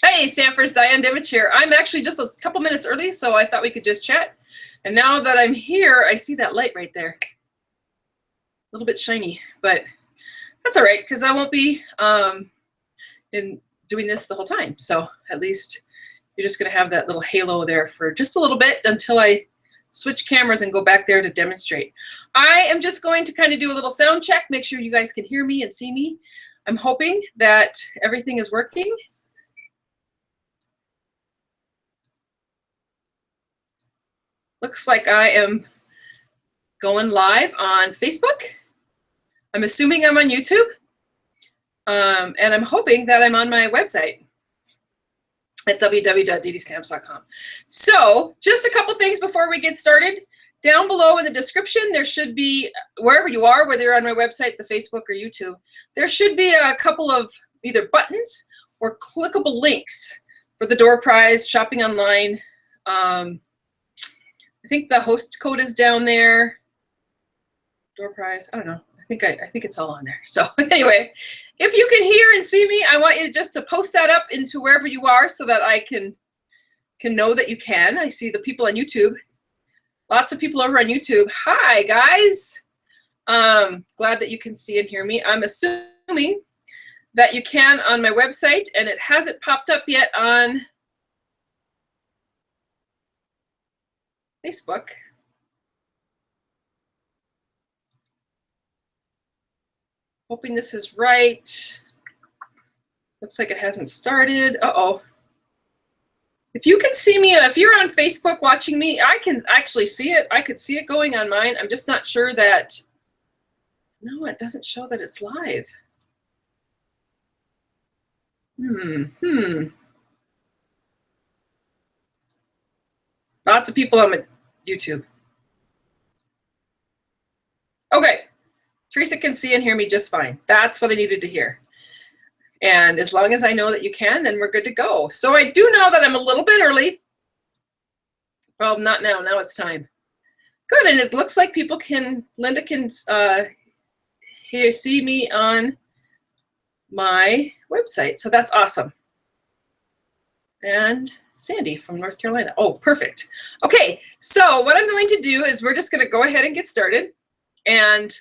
Hey, Stampers, Diane Dimich here. I'm actually just a couple minutes early, so I thought we could just chat. And now that I'm here, I see that light right there. A little bit shiny, but that's all right, because I won't be doing this the whole time. So at least you're just going to have that little halo there for just a little bit until I switch cameras and go back there to demonstrate. I am just going to kind of do a little sound check, make sure you guys can hear me and see me. I'm hoping that everything is working. Looks like I am going live on Facebook. I'm assuming I'm on YouTube. And I'm hoping that I'm on my website at www.DDStamps.com. So just a couple things before we get started. Down below in the description, there should be, wherever you are, whether you're on my website, the Facebook, or YouTube, there should be a couple of either buttons or clickable links for the door prize, shopping online. I think the host code is down there. Door prize, I don't know. I think it's all on there. So anyway, if you can hear and see me, I want you just to post that up into wherever you are so that I can know that you can. I see the people on YouTube. Lots of people over on YouTube. Hi, guys. Glad that you can see and hear me. I'm assuming that you can on my website, and it hasn't popped up yet on Facebook. Hoping this is right. Looks like it hasn't started. Uh-oh. If you can see me, if you're on Facebook watching me, I can actually see it. I could see it going on mine. I'm just not sure that, no, it doesn't show that it's live. Lots of people on my YouTube. Okay. Teresa can see and hear me just fine. That's what I needed to hear. And as long as I know that you can, then we're good to go. So I do know that I'm a little bit early. Well, not now. Now it's time. Good. And it looks like people can, Linda can see me on my website. So that's awesome. And Sandy from North Carolina. Oh, perfect. Okay. So what I'm going to do is we're just going to go ahead and get started. And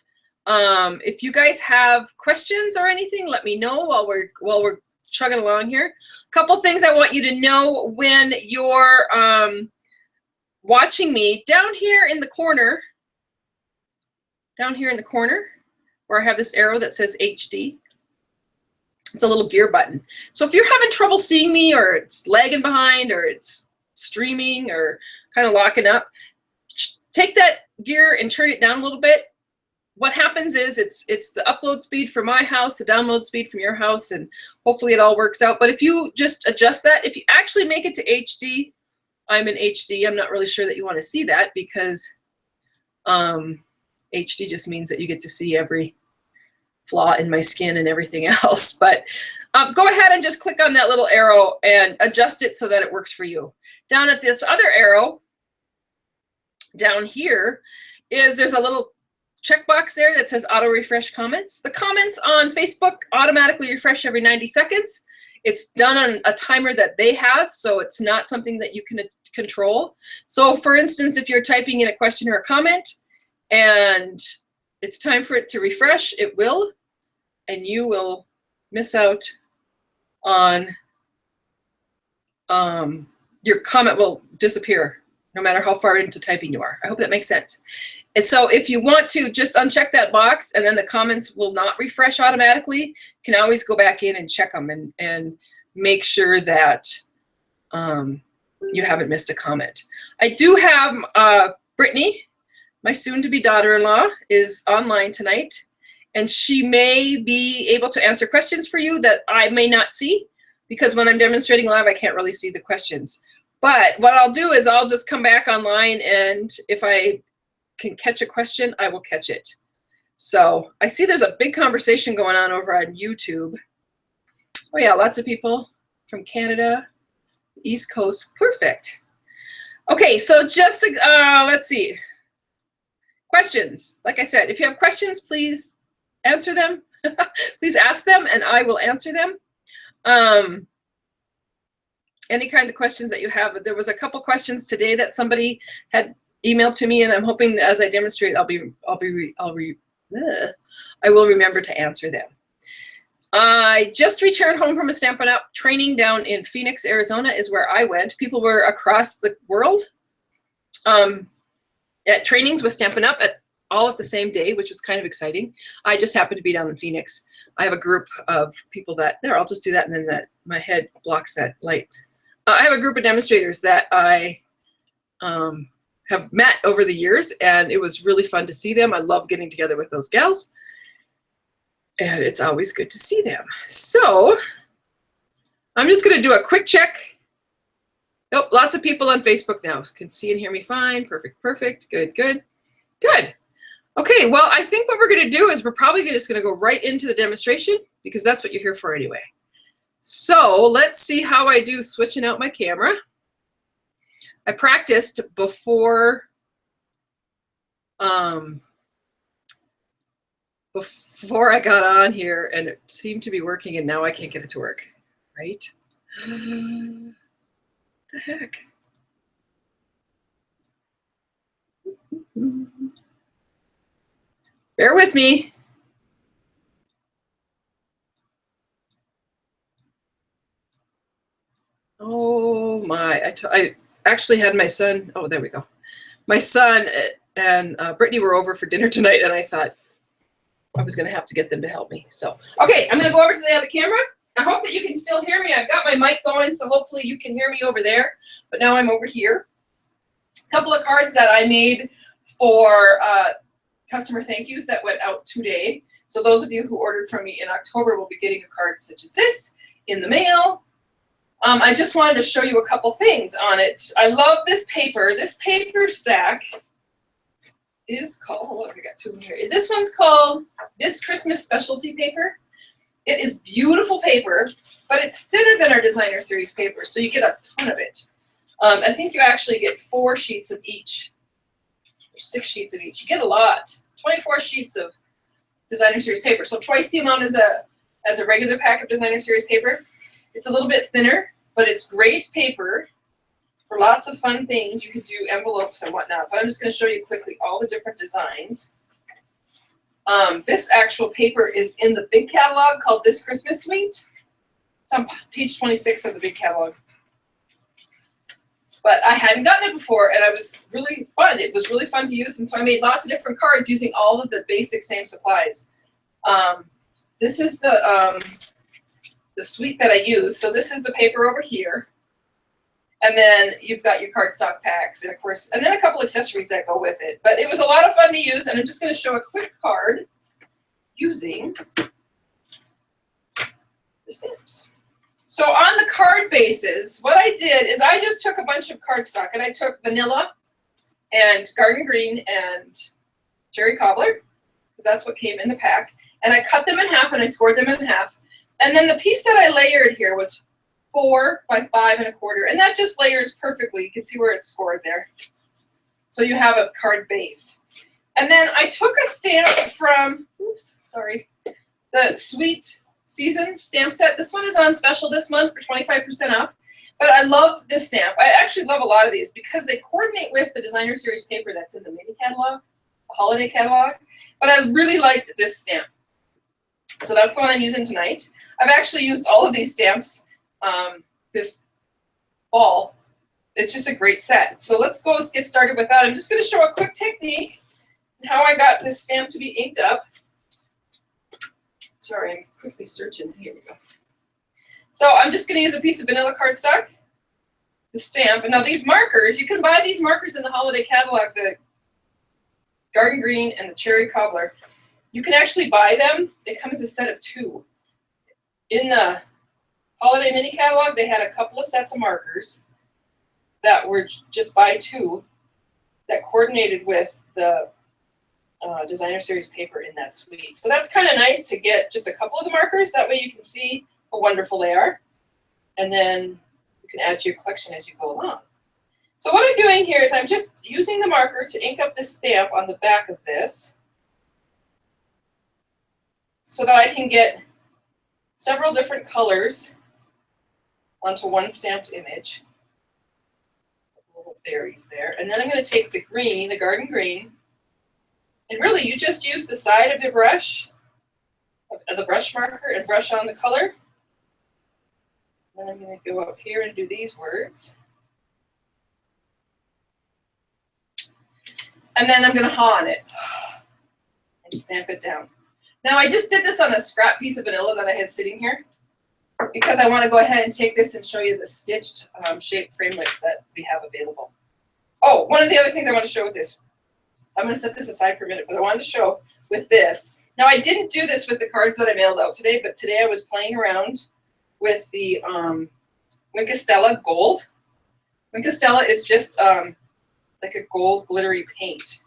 if you guys have questions or anything, let me know while we're chugging along here. A couple things I want you to know when you're watching me. Down here in the corner where I have this arrow that says HD, it's a little gear button. So if you're having trouble seeing me, or it's lagging behind, or it's streaming, or kind of locking up, take that gear and turn it down a little bit. What happens is it's the upload speed for my house, the download speed from your house, and hopefully it all works out. But if you just adjust that, if you actually make it to HD, I'm in HD. I'm not really sure that you want to see that, because HD just means that you get to see every flaw in my skin and everything else. But go ahead and just click on that little arrow and adjust it so that it works for you. Down at this other arrow, down here, there's a little checkbox there that says auto refresh comments. The comments on Facebook automatically refresh every 90 seconds. It's done on a timer that they have, so it's not something that you can control. So for instance, if you're typing in a question or a comment and it's time for it to refresh, it will, and you will miss out on, your comment will disappear no matter how far into typing you are. I hope that makes sense. And so if you want to just uncheck that box, and then the comments will not refresh automatically, you can always go back in and check them and make sure that you haven't missed a comment. I do have Brittany, my soon-to-be daughter-in-law, is online tonight, and she may be able to answer questions for you that I may not see, because when I'm demonstrating live, I can't really see the questions. But what I'll do is I'll just come back online, and if I can catch a question, I will catch it. So I see there's a big conversation going on over on YouTube. Oh yeah, lots of people from Canada, East Coast. Perfect. Okay, so just let's see. Questions. Like I said, if you have questions, please answer them. Please ask them and I will answer them. Any kind of questions that you have. There was a couple questions today that somebody had emailed to me, and I'm hoping as I demonstrate, I will remember to answer them. I just returned home from a Stampin' Up! Training down in Phoenix, Arizona is where I went. People were across the world at trainings with Stampin' Up! All at the same day, which was kind of exciting. I just happened to be down in Phoenix. I have a group of people that, there, I'll just do that, and then my head blocks that light. I have a group of demonstrators that I have met over the years, and it was really fun to see them. I love getting together with those gals, and it's always good to see them. So I'm just going to do a quick check. Oh, lots of people on Facebook now can see and hear me fine. Perfect, perfect. Good, good, good. Okay, well, I think what we're going to do is we're probably just going to go right into the demonstration because that's what you're here for anyway. So let's see how I do switching out my camera. I practiced before I got on here, and it seemed to be working, and now I can't get it to work, right? What the heck? Bear with me. Oh my, I actually had my son, oh, there we go. My son and Brittany were over for dinner tonight, and I thought I was gonna have to get them to help me. So, okay, I'm gonna go over to the other camera. I hope that you can still hear me. I've got my mic going, so hopefully you can hear me over there, but now I'm over here. A couple of cards that I made for customer thank yous that went out today. So those of you who ordered from me in October will be getting a card such as this in the mail. I just wanted to show you a couple things on it. I love this paper. This paper stack is called, oh look, I got two in here. This one's called This Christmas Specialty Paper. It is beautiful paper, but it's thinner than our designer series paper, so you get a ton of it. I think you actually get 4 sheets of each, or 6 sheets of each. You get a lot, 24 sheets of designer series paper, so twice the amount as a regular pack of designer series paper. It's a little bit thinner, but it's great paper for lots of fun things. You could do envelopes and whatnot, but I'm just going to show you quickly all the different designs. This actual paper is in the big catalog called This Christmas Suite. It's on page 26 of the big catalog. But I hadn't gotten it before, and it was really fun. It was really fun to use, and so I made lots of different cards using all of the basic same supplies. This is the suite that I use. So this is the paper over here. And then you've got your cardstock packs, and of course, and then a couple accessories that go with it. But it was a lot of fun to use, and I'm just going to show a quick card using the stamps. So on the card bases, what I did is I just took a bunch of cardstock, and I took vanilla and garden green and cherry cobbler, because that's what came in the pack. And I cut them in half, and I scored them in half. And then the piece that I layered here was 4 by 5 1/4, and that just layers perfectly. You can see where it's scored there. So you have a card base. And then I took a stamp from, oops, sorry, the Sweet Seasons stamp set. This one is on special this month for 25% off. But I loved this stamp. I actually love a lot of these because they coordinate with the designer series paper that's in the mini catalog, the holiday catalog. But I really liked this stamp. So that's the one I'm using tonight. I've actually used all of these stamps this fall. It's just a great set. So let's get started with that. I'm just going to show a quick technique and how I got this stamp to be inked up. Sorry, I'm quickly searching. Here we go. So I'm just going to use a piece of vanilla cardstock, the stamp. And now these markers, you can buy these markers in the holiday catalog, the garden green and the cherry cobbler. You can actually buy them. They come as a set of 2. In the holiday mini catalog, they had a couple of sets of markers that were just buy 2 that coordinated with the designer series paper in that suite. So that's kind of nice to get just a couple of the markers. That way you can see how wonderful they are. And then you can add to your collection as you go along. So what I'm doing here is I'm just using the marker to ink up this stamp on the back of this. so that I can get several different colors onto one stamped image. Little berries there. And then I'm going to take the green, the garden green, and really you just use the side of the brush, of the brush marker, and brush on the color. Then I'm going to go up here and do these words. And then I'm going to haw on it and stamp it down. Now I just did this on a scrap piece of vanilla that I had sitting here because I want to go ahead and take this and show you the stitched shaped framelets that we have available. Oh, one of the other things I want to show with this, I'm going to set this aside for a minute, but I wanted to show with this. Now I didn't do this with the cards that I mailed out today, but today I was playing around with the Wink of Stella Gold. Wink of Stella is just like a gold glittery paint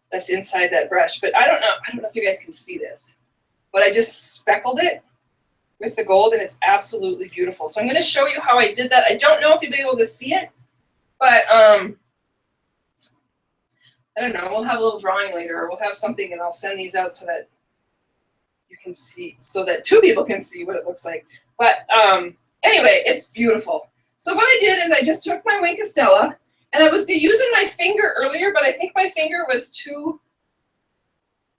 that's inside that brush. But I don't know if you guys can see this, but I just speckled it with the gold and it's absolutely beautiful. So I'm going to show you how I did that. I don't know if you'll be able to see it, but I don't know. We'll have a little drawing later, or we'll have something and I'll send these out so that you can see, so that two people can see what it looks like. But anyway, it's beautiful. So what I did is I just took my Wink of Stella, and I was using my finger earlier, but I think my finger was too,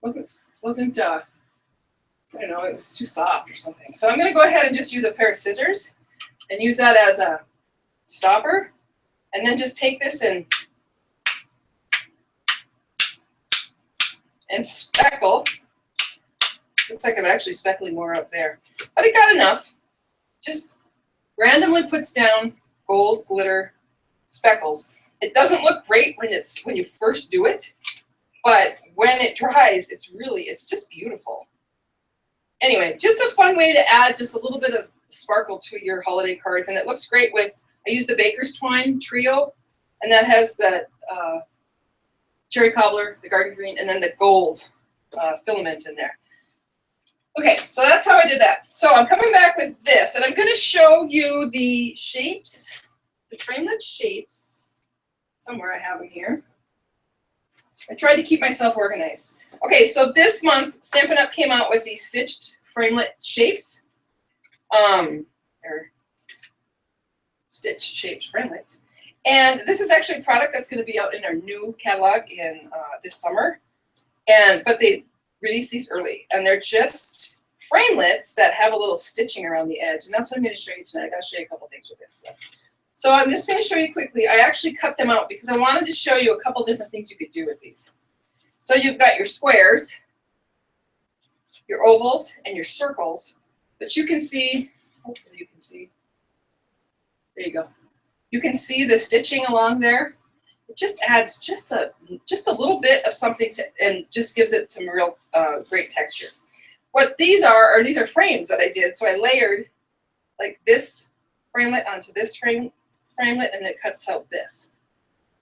wasn't I don't know, it was too soft or something. So I'm going to go ahead and just use a pair of scissors and use that as a stopper, and then just take this and speckle. Looks like I'm actually speckling more up there, but it got enough. Just randomly puts down gold glitter speckles. It doesn't look great when you first do it, but when it dries, it's just beautiful. Anyway, just a fun way to add just a little bit of sparkle to your holiday cards, and it looks great with, I use the Baker's Twine Trio, and that has the cherry cobbler, the garden green, and then the gold filament in there. Okay, so that's how I did that. So I'm coming back with this, and I'm going to show you the shapes, the framelit shapes. Somewhere I have them here. I tried to keep myself organized. Okay, so this month, Stampin' Up! Came out with these stitched framelit shapes. Or stitched shaped framelets. And this is actually a product that's going to be out in our new catalog in this summer. But they released these early, and they're just framelets that have a little stitching around the edge. And that's what I'm going to show you tonight. I got to show you a couple things with this stuff. So I'm just going to show you quickly. I actually cut them out because I wanted to show you a couple different things you could do with these. So you've got your squares, your ovals, and your circles. But you can see, hopefully you can see, there you go. You can see the stitching along there. It just adds just a little bit of something to, and just gives it some real great texture. What these are these are frames that I did. So I layered like this framelit onto this framelit, and it cuts out this.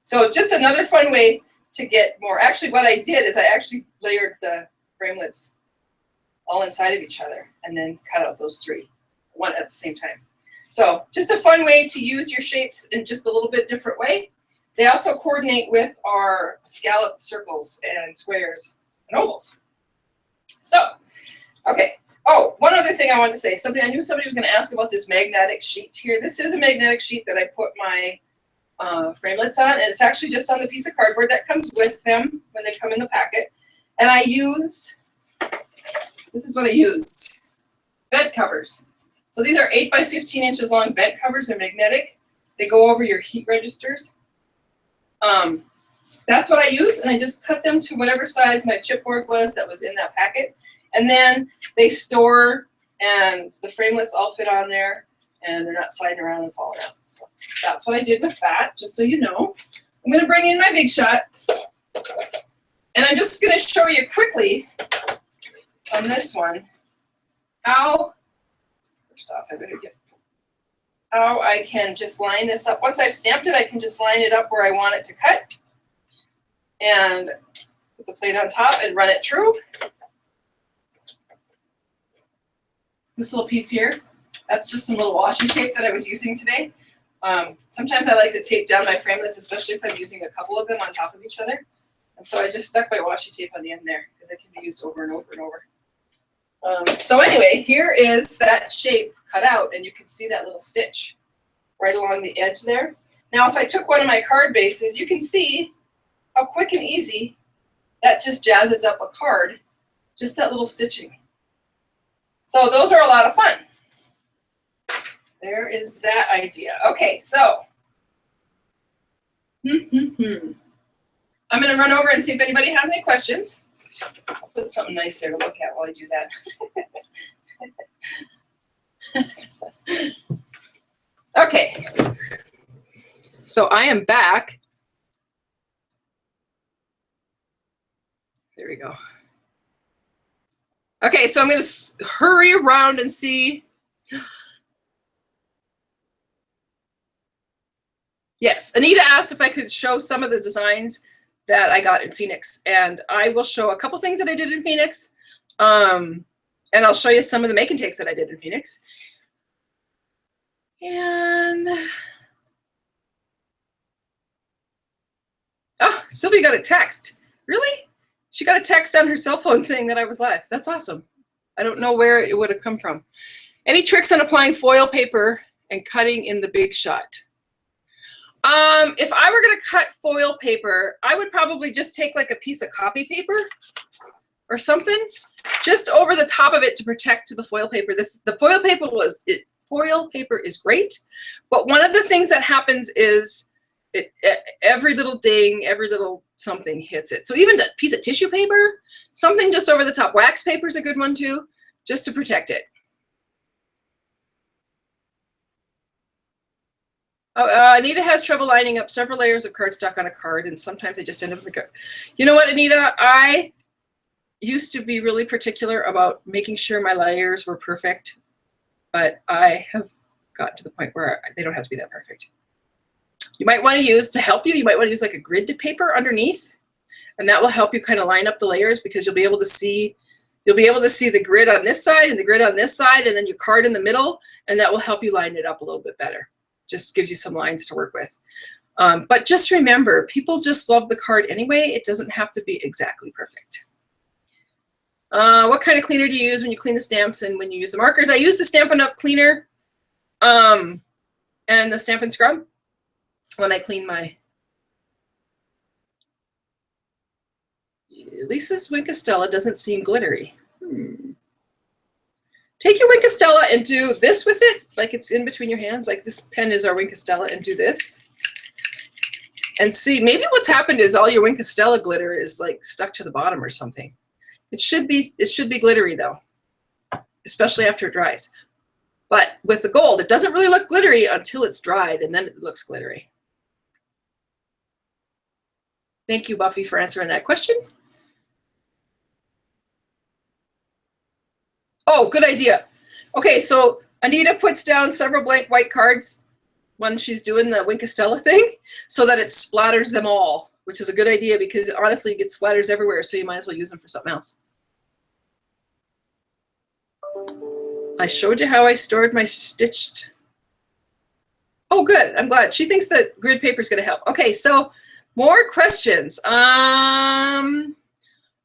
So just another fun way to get more. Actually, what I did is I actually layered the framelets all inside of each other and then cut out those three, one at the same time. So just a fun way to use your shapes in just a little bit different way. They also coordinate with our scalloped circles and squares and ovals. So, okay. Oh, one other thing I wanted to say. I knew somebody was going to ask about this magnetic sheet here. This is a magnetic sheet that I put my framelets on, and it's actually just on the piece of cardboard that comes with them when they come in the packet. And this is what I used, bed covers. So these are 8 by 15 inches long bed covers. They're magnetic. They go over your heat registers. That's what I used, and I just cut them to whatever size my chipboard was that was in that packet. And then they store, and the framelets all fit on there, and they're not sliding around and falling out. So that's what I did with that, just so you know. I'm going to bring in my Big Shot, and I'm just going to show you quickly on this one how, first off, how I can just line this up. Once I've stamped it, I can just line it up where I want it to cut, and put the plate on top and run it through. This little piece here, that's just some little washi tape that I was using today. Sometimes I like to tape down my framelets, especially if I'm using a couple of them on top of each other. And so I just stuck my washi tape on the end there because it can be used over and over and over. So anyway, here is that shape cut out, and you can see that little stitch right along the edge there. Now, if I took one of my card bases, you can see how quick and easy that just jazzes up a card, just that little stitching. So those are a lot of fun. There is that idea. Okay, so I'm going to run over and see if anybody has any questions. I'll put something nice there to look at while I do that. Okay, so I am back. There we go. Okay, so I'm going to hurry around and see. Yes, Anita asked if I could show some of the designs that I got in Phoenix, and I will show a couple things that I did in Phoenix, and I'll show you some of the make and takes that I did in Phoenix. And oh, Sylvia got a text. Really? She got a text on her cell phone saying that I was live. That's awesome. I don't know where it would have come from. Any tricks on applying foil paper and cutting in the big shot? If I were going to cut foil paper, I would probably just take like a piece of copy paper or something just over the top of it to protect the foil paper. The foil paper is great, but one of the things that happens is every little ding, every little something hits it. So even a piece of tissue paper, something just over the top. Wax paper is a good one too, just to protect it. Anita has trouble lining up several layers of cardstock on a card, and sometimes I just end up with a card. You know what, Anita? I used to be really particular about making sure my layers were perfect, but I have gotten to the point where they don't have to be that perfect. You might want to use, to help you, you might want to use like a grid paper underneath, and that will help you kind of line up the layers, because you'll be able to see the grid on this side and the grid on this side, and then your card in the middle, and that will help you line it up a little bit better. Just gives you some lines to work with. But just remember, people just love the card anyway. It doesn't have to be exactly perfect. What kind of cleaner do you use when you clean the stamps and when you use the markers? I use the Stampin' Up cleaner and the Stampin' Scrub when I clean my... Lisa's Wink Stella doesn't seem glittery. Take your Wink Stella and do this with it, like it's in between your hands, like this pen is our Wink Stella, and do this. And see, maybe what's happened is all your Wink Stella glitter is like stuck to the bottom or something. It should be glittery though, especially after it dries. But with the gold, it doesn't really look glittery until it's dried, and then it looks glittery. Thank you, Buffy, for answering that question. Oh, good idea. Okay, so Anita puts down several blank white cards when she's doing the Wink Stella thing so that it splatters them all, which is a good idea because honestly, you get splatters everywhere, so you might as well use them for something else. I showed you how I stored my stitched. Oh, good. I'm glad. She thinks that grid paper is going to help. Okay, so more questions.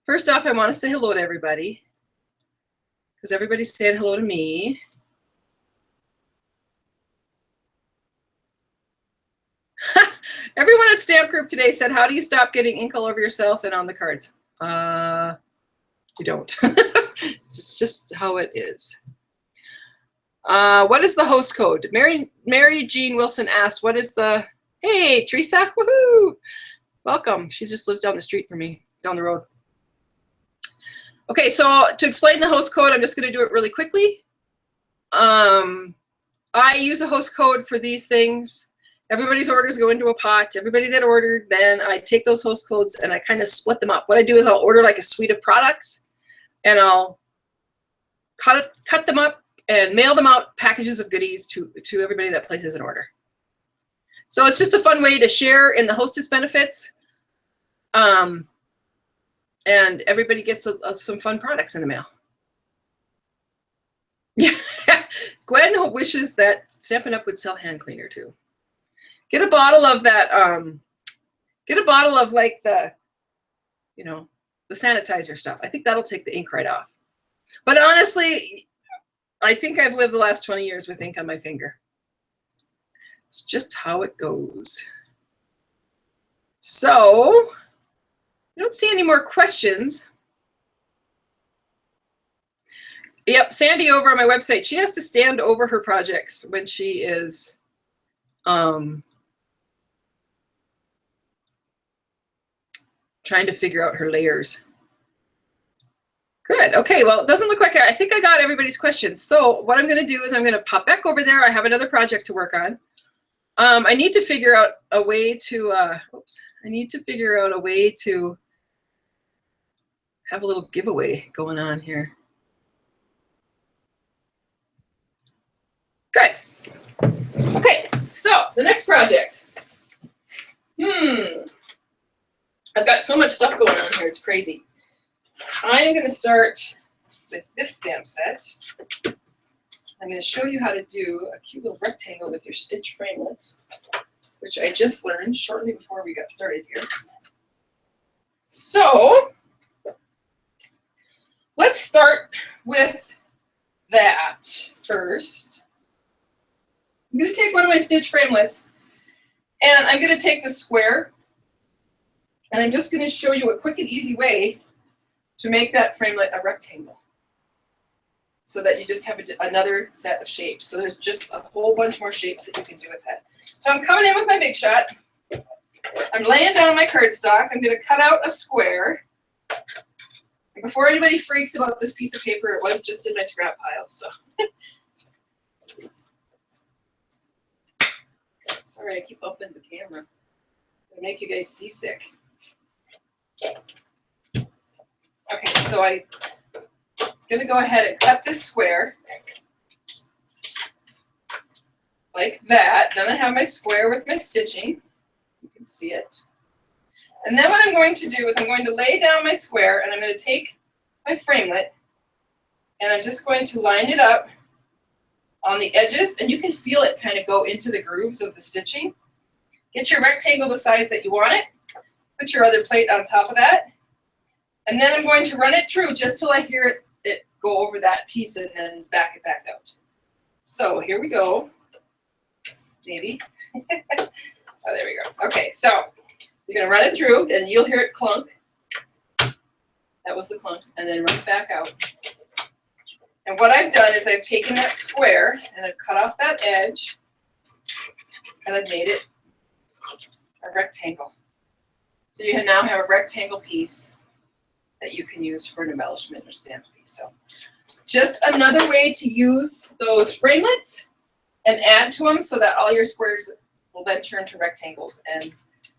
First off, I want to say hello to everybody, because everybody's saying hello to me. Everyone at Stamp Group today said, how do you stop getting ink all over yourself and on the cards? You don't. It's just how it is. What is the host code? Mary Jean Wilson asked, what is the... Hey, Teresa, woohoo! Welcome. She just lives down the street from me, down the road. Okay, so to explain the host code, I'm just going to do it really quickly. I use a host code for these things. Everybody's orders go into a pot. Everybody that ordered, then I take those host codes and I kind of split them up. What I do is I'll order like a suite of products, and I'll cut them up and mail them out packages of goodies to everybody that places an order. So it's just a fun way to share in the Hostess benefits. And everybody gets some fun products in the mail. Yeah, Gwen wishes that Stampin' Up would sell hand cleaner too. Get a bottle of that, get a bottle of like the, you know, the sanitizer stuff. I think that'll take the ink right off. But honestly, I think I've lived the last 20 years with ink on my finger. It's just how it goes. So, I don't see any more questions. Yep, Sandy over on my website, she has to stand over her projects when she is trying to figure out her layers. Good. Okay, well, it doesn't look like I think I got everybody's questions. So what I'm going to do is I'm going to pop back over there. I have another project to work on. I need to figure out a way to, have a little giveaway going on here. Good. Okay, so the next project. I've got so much stuff going on here, it's crazy. I'm going to start with this stamp set. I'm going to show you how to do a cute little rectangle with your stitch framelets, which I just learned shortly before we got started here. So let's start with that first. I'm going to take one of my stitch framelets, and I'm going to take the square, and I'm just going to show you a quick and easy way to make that framelit a rectangle, so that you just have another set of shapes. So there's just a whole bunch more shapes that you can do with that. So I'm coming in with my Big Shot. I'm laying down my cardstock. I'm going to cut out a square. And before anybody freaks about this piece of paper, it was just in my scrap pile. So sorry, I keep bumping the camera. It'll make you guys seasick. Okay, so I'm going to go ahead and cut this square like that. Then I have my square with my stitching. You can see it. And then what I'm going to do is I'm going to lay down my square, and I'm going to take my framelit, and I'm just going to line it up on the edges, and you can feel it kind of go into the grooves of the stitching. Get your rectangle the size that you want it. Put your other plate on top of that. And then I'm going to run it through just till I hear it go over that piece and then back it back out. So here we go. Maybe. Oh, there we go. Okay, so you're going to run it through, and you'll hear it clunk. That was the clunk. And then run it back out. And what I've done is I've taken that square, and I've cut off that edge, and I've made it a rectangle. So you now have a rectangle piece that you can use for an embellishment or stamp piece. So just another way to use those framelets and add to them so that all your squares will then turn to rectangles. And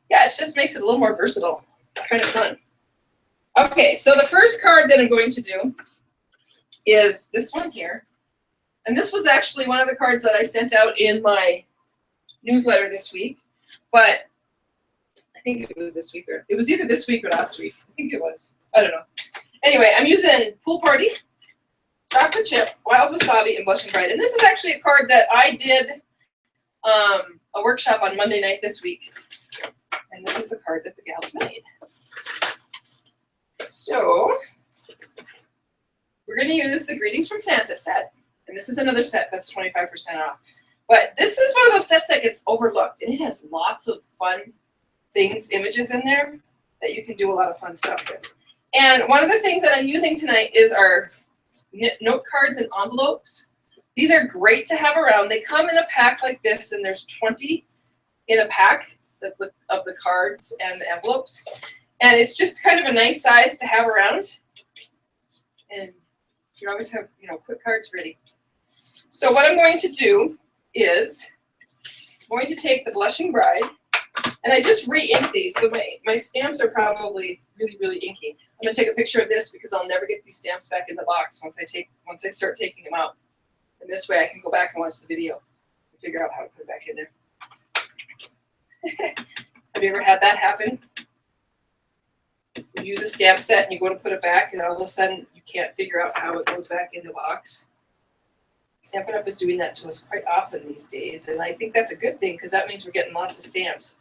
yeah, it just makes it a little more versatile. It's kind of fun. Okay, so the first card that I'm going to do is this one here. And this was actually one of the cards that I sent out in my newsletter this week. But I think it was this week, or it was either this week or last week. I think it was. I don't know. Anyway, I'm using Pool Party, Chocolate Chip, Wild Wasabi, and Blushing Bride. And this is actually a card that I did a workshop on Monday night this week. And this is the card that the gals made. So we're going to use the Greetings from Santa set. And this is another set that's 25% off. But this is one of those sets that gets overlooked. And it has lots of fun things, images in there that you can do a lot of fun stuff with. And one of the things that I'm using tonight is our note cards and envelopes. These are great to have around. They come in a pack like this, and there's 20 in a pack of the cards and the envelopes. And it's just kind of a nice size to have around. And you always have, quick cards ready. So what I'm going to do is I'm going to take the Blushing Bride, and I just re-ink these, so my stamps are probably really, really inky. I'm going to take a picture of this because I'll never get these stamps back in the box once I start taking them out. And this way I can go back and watch the video and figure out how to put it back in there. Have you ever had that happen? You use a stamp set and you go to put it back, and all of a sudden you can't figure out how it goes back in the box. Stampin' Up! Is doing that to us quite often these days, and I think that's a good thing because that means we're getting lots of stamps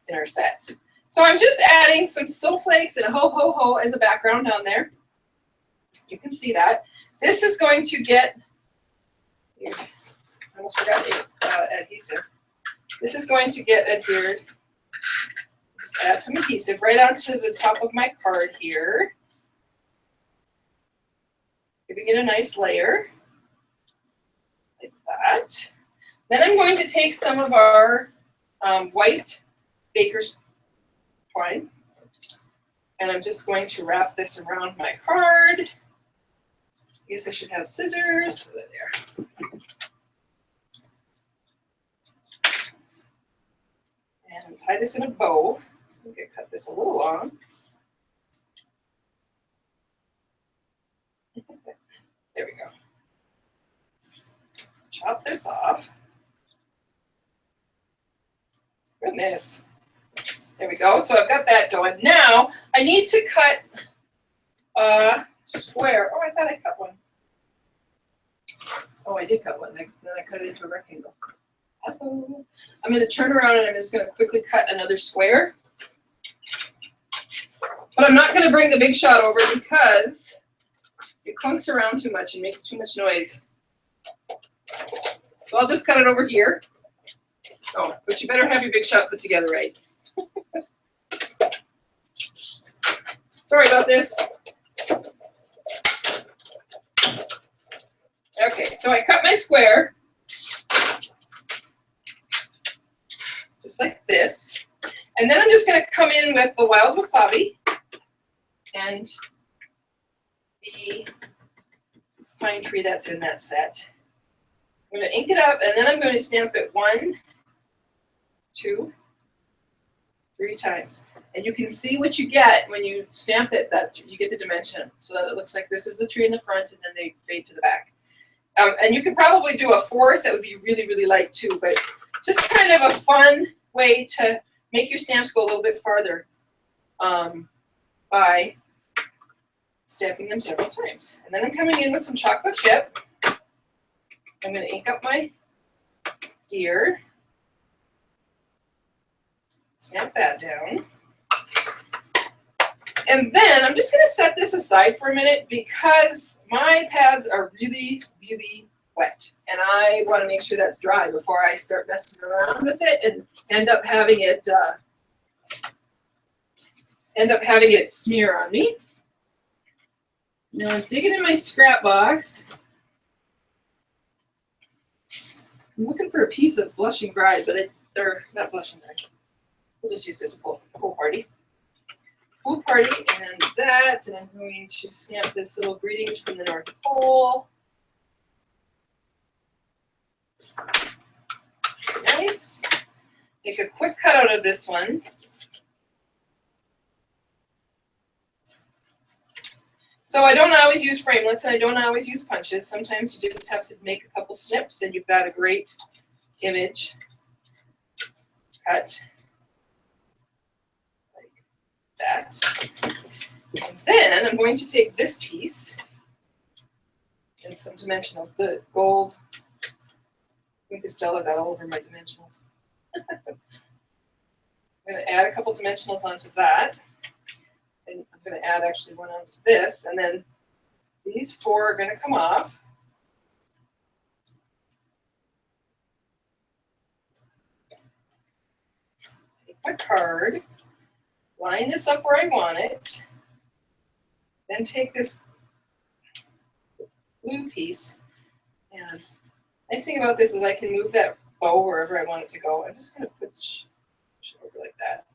in our sets. So I'm just adding some snowflakes and a ho ho ho as a background on there. You can see that. This is going to get, I almost forgot adhesive. This is going to get adhered. Just add some adhesive right onto the top of my card here. Giving it a nice layer, like that. Then I'm going to take some of our white baker's twine, and I'm just going to wrap this around my card. I guess I should have scissors. There. And tie this in a bow. I think I cut this a little long. There we go. Chop this off. Goodness. There we go. So I've got that going. Now I need to cut a square. Oh, I thought I cut one. Oh, I did cut one. Then I cut it into a rectangle. Uh-oh. I'm going to turn around and I'm just going to quickly cut another square. But I'm not going to bring the Big Shot over because it clunks around too much and makes too much noise. So I'll just cut it over here. Oh, but you better have your Big Shot put together right. Sorry about this. Okay, so I cut my square. Just like this. And then I'm just going to come in with the wild wasabi and the pine tree that's in that set. I'm going to ink it up, and then I'm going to stamp it 1, 2, 3 times. And you can see what you get when you stamp it, that you get the dimension, so that it looks like this is the tree in the front, and then they fade to the back. And you could probably do a 4th. That would be really, really light too, but just kind of a fun way to make your stamps go a little bit farther by stamping them several times. And then I'm coming in with some chocolate chip. I'm going to ink up my deer. Snap that down. And then I'm just going to set this aside for a minute because my pads are really, really wet. And I want to make sure that's dry before I start messing around with it and end up having it smear on me. Now I'm digging in my scrap box. I'm looking for a piece of blushing bride, but they're not blushing bride. We'll just use this pool party. Pool party and that, and I'm going to stamp this little greetings from the North Pole. Nice. Make a quick cutout of this one. So I don't always use framelets and I don't always use punches. Sometimes you just have to make a couple snips and you've got a great image cut like that. And then I'm going to take this piece and some dimensionals, the gold. I think Estella got all over my dimensionals. I'm going to add a couple dimensionals onto that. And I'm going to add actually one onto this, and then these 4 are going to come off. Take my card, line this up where I want it, then take this blue piece, and the nice thing about this is I can move that bow wherever I want it to go. I'm just going to push it over like that,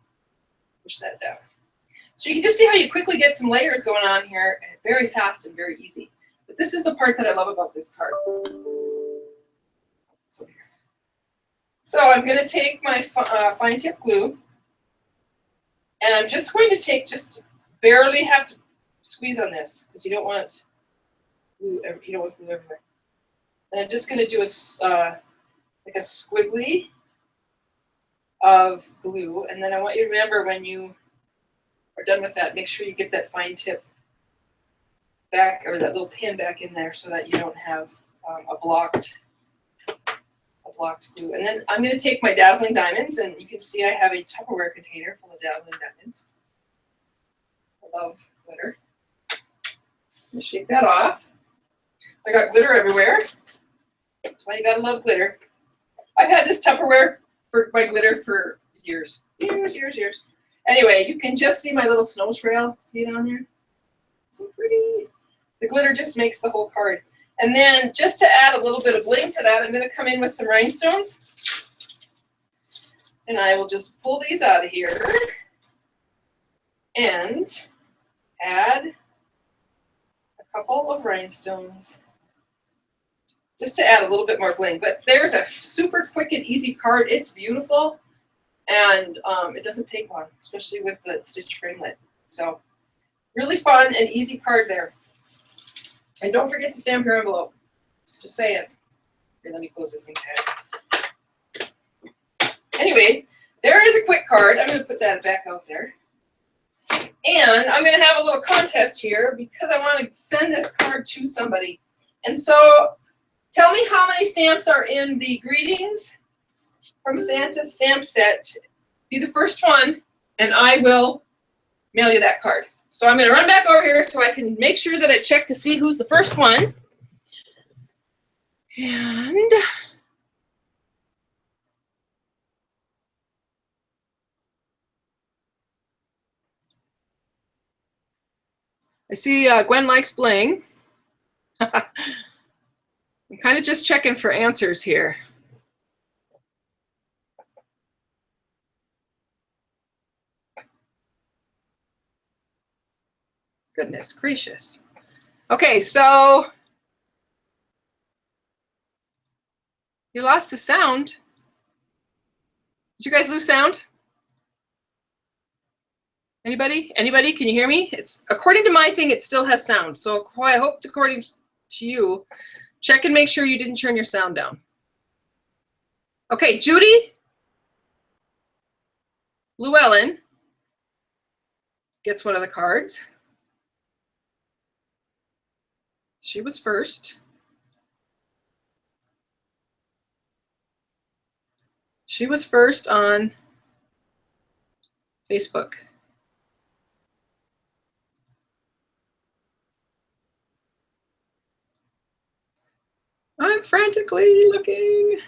push that down. So you can just see how you quickly get some layers going on here, and very fast and very easy. But this is the part that I love about this card. So I'm going to take my fine tip glue, and I'm just going to take, just barely have to squeeze on this because you don't want glue everywhere. And I'm just going to do like a squiggly of glue, and then I want you to remember when you are done with that, make sure you get that fine tip back, or that little pin back in there, so that you don't have a blocked glue. And then I'm going to take my dazzling diamonds, and you can see I have a Tupperware container full of dazzling diamonds. I love glitter. me shake that off. I got glitter everywhere. That's why you gotta love glitter. I've had this Tupperware for my glitter for years. Years. Anyway, you can just see my little snow trail. See it on there? So pretty. The glitter just makes the whole card. And then just to add a little bit of bling to that, I'm gonna come in with some rhinestones. And I will just pull these out of here and add a couple of rhinestones. Just to add a little bit more bling. But there's a super quick and easy card. It's beautiful, and it doesn't take long, especially with the stitch framelit. So really fun and easy card there. And don't forget to stamp your envelope. Just saying. Here, let me close this thing tight. Anyway, there is a quick card. I'm going to put that back out there. And I'm going to have a little contest here because I want to send this card to somebody. And so tell me how many stamps are in the Greetings from Santa stamp set. Be the first one, and I will mail you that card. So I'm going to run back over here so I can make sure that I check to see who's the first one. And I see Gwen likes bling. I'm kind of just checking for answers here. Goodness gracious. Okay, so you lost the sound. Did you guys lose sound? Anybody? Anybody? Can you hear me? It's according to my thing, it still has sound. So I hope according to you, check and make sure you didn't turn your sound down. Okay, Judy Llewellyn gets one of the cards. She was first. She was first on Facebook. I'm frantically looking.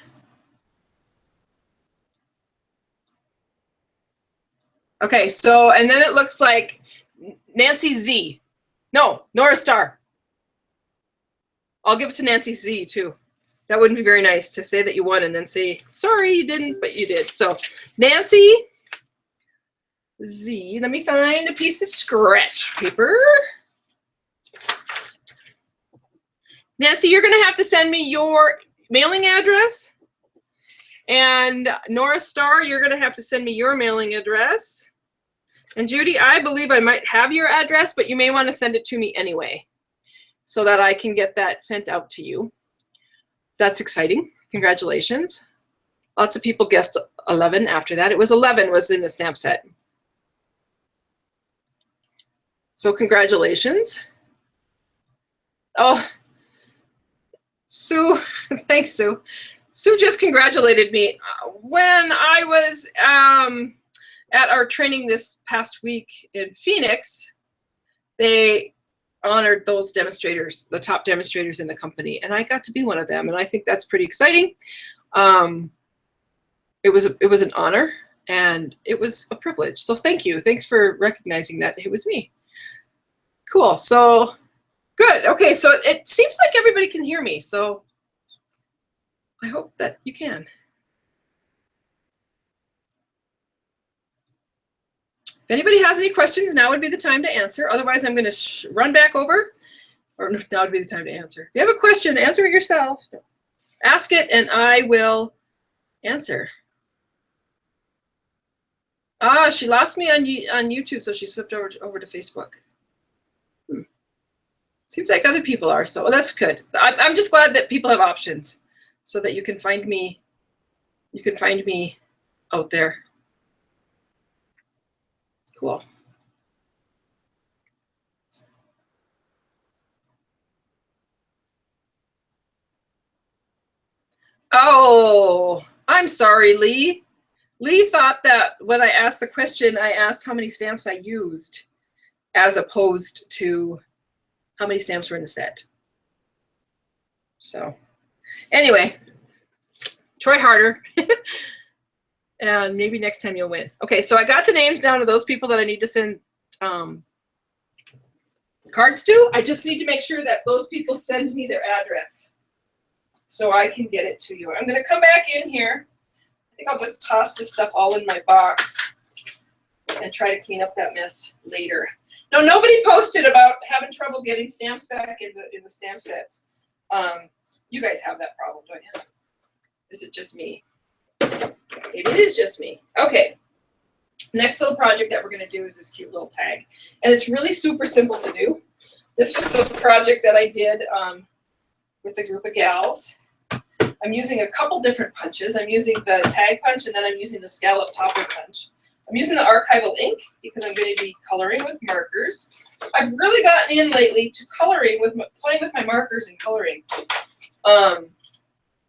Okay, so, and then it looks like Nancy Z. No, Nora Star. I'll give it to Nancy Z too. That wouldn't be very nice to say that you won and then say, sorry, you didn't, but you did. So Nancy Z, let me find a piece of scratch paper. Nancy, you're gonna have to send me your mailing address. And Nora Star, you're gonna have to send me your mailing address. And Judy, I believe I might have your address, but you may wanna send it to me anyway, so that I can get that sent out to you. That's exciting. Congratulations. Lots of people guessed 11 after that. It was 11 was in the stamp set. So congratulations. Oh, Sue, thanks, Sue. Sue just congratulated me. When I was at our training this past week in Phoenix, they honored those demonstrators, the top demonstrators in the company, and I got to be one of them, and I think that's pretty exciting. It was an honor, and it was a privilege. So thank you. Thanks for recognizing that it was me. Cool. So good. Okay, so it seems like everybody can hear me, so I hope that you can. If anybody has any questions, now would be the time to answer. Otherwise, I'm going to run back over, or now would be the time to answer. If you have a question, answer it yourself. Ask it, and I will answer. Ah, she lost me on YouTube, so she slipped over to Facebook. Seems like other people are, so that's good. I'm just glad that people have options, so that you can find me. You can find me out there. Cool. Oh, I'm sorry, Lee. Lee thought that when I asked the question, I asked how many stamps I used, as opposed to how many stamps were in the set. So anyway, try harder. And maybe next time you'll win. Okay, so I got the names down of those people that I need to send cards to. I just need to make sure that those people send me their address so I can get it to you. I'm going to come back in here. I think I'll just toss this stuff all in my box and try to clean up that mess later. No, nobody posted about having trouble getting stamps back in the stamp sets. You guys have that problem, don't you? Is it just me? Maybe it is just me. Okay. Next little project that we're going to do is this cute little tag. And it's really super simple to do. This was the project that I did with a group of gals. I'm using a couple different punches. I'm using the tag punch, and then I'm using the scallop topper punch. I'm using the archival ink because I'm going to be coloring with markers. I've really gotten in lately to coloring with playing with my markers and coloring.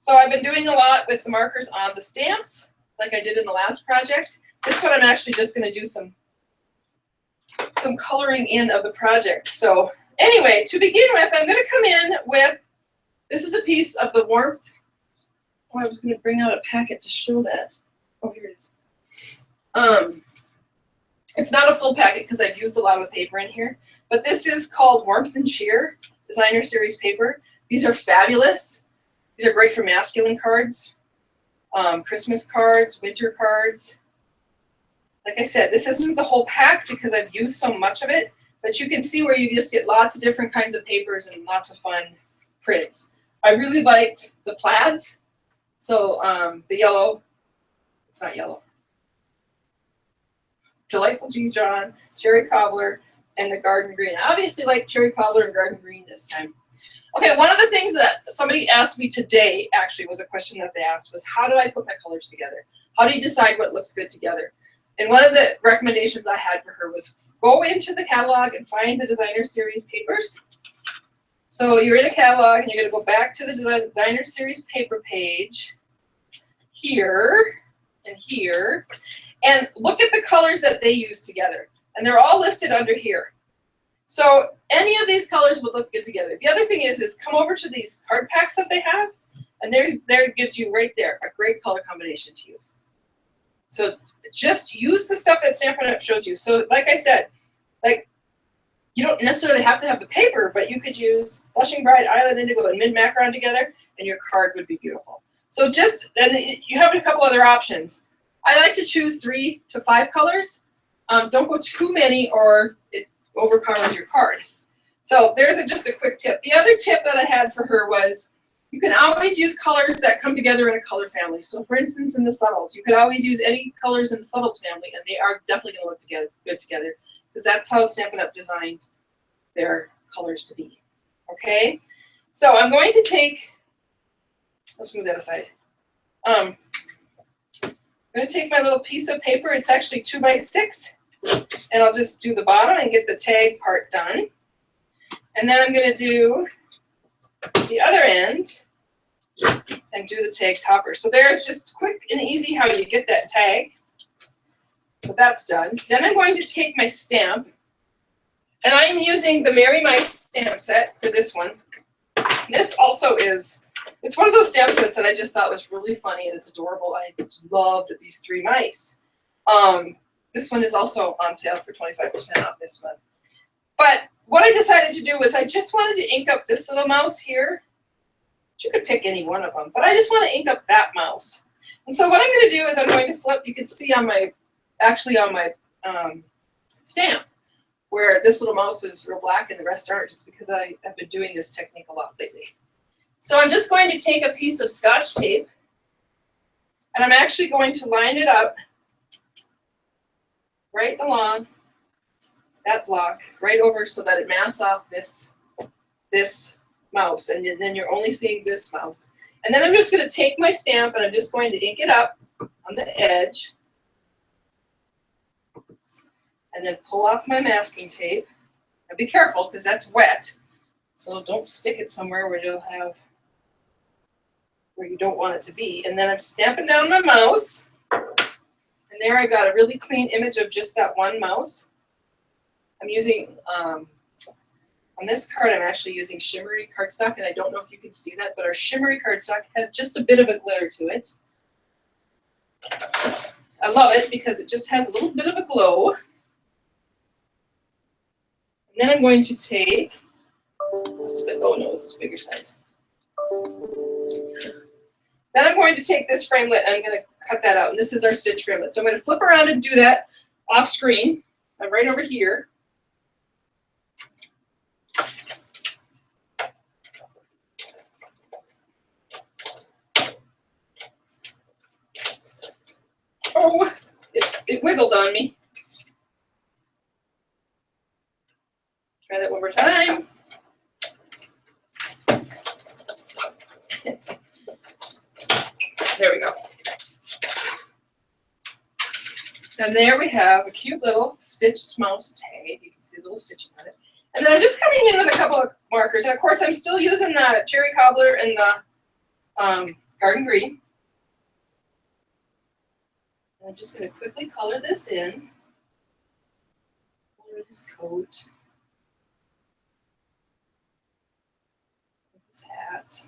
So I've been doing a lot with the markers on the stamps, like I did in the last project. This one I'm actually just going to do some coloring in of the project. So anyway, to begin with, I'm going to come in with, this is a piece of the warmth. Oh, I was going to bring out a packet to show that. Oh, here it is. It's not a full packet because I've used a lot of the paper in here, but this is called Warmth and Cheer Designer Series paper. These are fabulous. These are great for masculine cards, Christmas cards, winter cards. Like I said, this isn't the whole pack because I've used so much of it, but you can see where you just get lots of different kinds of papers and lots of fun prints. I really liked the plaids. So the yellow, it's not yellow. Delightful G. John, Cherry Cobbler, and the Garden Green. I obviously like Cherry Cobbler and Garden Green this time. Okay, one of the things that somebody asked me today, actually, was a question that they asked, was how do I put my colors together? How do you decide what looks good together? And one of the recommendations I had for her was go into the catalog and find the Designer Series papers. So you're in a catalog, and you're going to go back to the Designer Series paper page here and here, and look at the colors that they use together. And they're all listed under here. So any of these colors would look good together. The other thing is come over to these card packs that they have, and there gives you right there a great color combination to use. So just use the stuff that Stampin' Up! Shows you. So like I said, like you don't necessarily have to have the paper, but you could use Blushing Bride, Island Indigo, and Mid Macaron together, and your card would be beautiful. So and you have a couple other options. I like to choose 3 to 5 colors. Don't go too many or it overpowers your card. So there's just a quick tip. The other tip that I had for her was you can always use colors that come together in a color family. So for instance, in the subtles, you could always use any colors in the subtles family, and they are definitely going to look good together because that's how Stampin' Up! Designed their colors to be. Okay? So I'm going to take, let's move that aside. I'm going to take my little piece of paper. It's actually 2 by 6. And I'll just do the bottom and get the tag part done. And then I'm going to do the other end and do the tag topper. So there's just quick and easy how you get that tag. So that's done. Then I'm going to take my stamp. And I'm using the Mary Mice stamp set for this one. This also is, it's one of those stamp sets that I just thought was really funny and it's adorable. I loved these 3 mice. This one is also on sale for 25% off this one. But what I decided to do was I just wanted to ink up this little mouse here. You could pick any one of them, but I just want to ink up that mouse. And so what I'm going to do is I'm going to flip, you can see on my, actually on my stamp, where this little mouse is real black and the rest aren't, just because I've been doing this technique a lot lately. So I'm just going to take a piece of Scotch tape, and I'm actually going to line it up right along that block, right over so that it masks off this mouse, and then you're only seeing this mouse. And then I'm just going to take my stamp and I'm just going to ink it up on the edge, and then pull off my masking tape. Now be careful because that's wet, so don't stick it somewhere where you'll have where you don't want it to be. And then I'm stamping down my mouse. And there I got a really clean image of just that one mouse. I'm using On this card, I'm actually using shimmery cardstock, and I don't know if you can see that, but our shimmery cardstock has just a bit of a glitter to it. I love it because it just has a little bit of a glow. And then I'm going to take, oh no, this is a bigger size. Then I'm going to take this framelit and I'm going to cut that out. And this is our stitch framelit. So I'm going to flip around and do that off screen. I'm right over here. Oh, it wiggled on me. Try that one more time. There we go. And there we have a cute little stitched mouse tag. You can see a little stitching on it. And then I'm just coming in with a couple of markers. And of course, I'm still using the cherry cobbler and the garden green. And I'm just going to quickly color this in. Color his coat. His hat.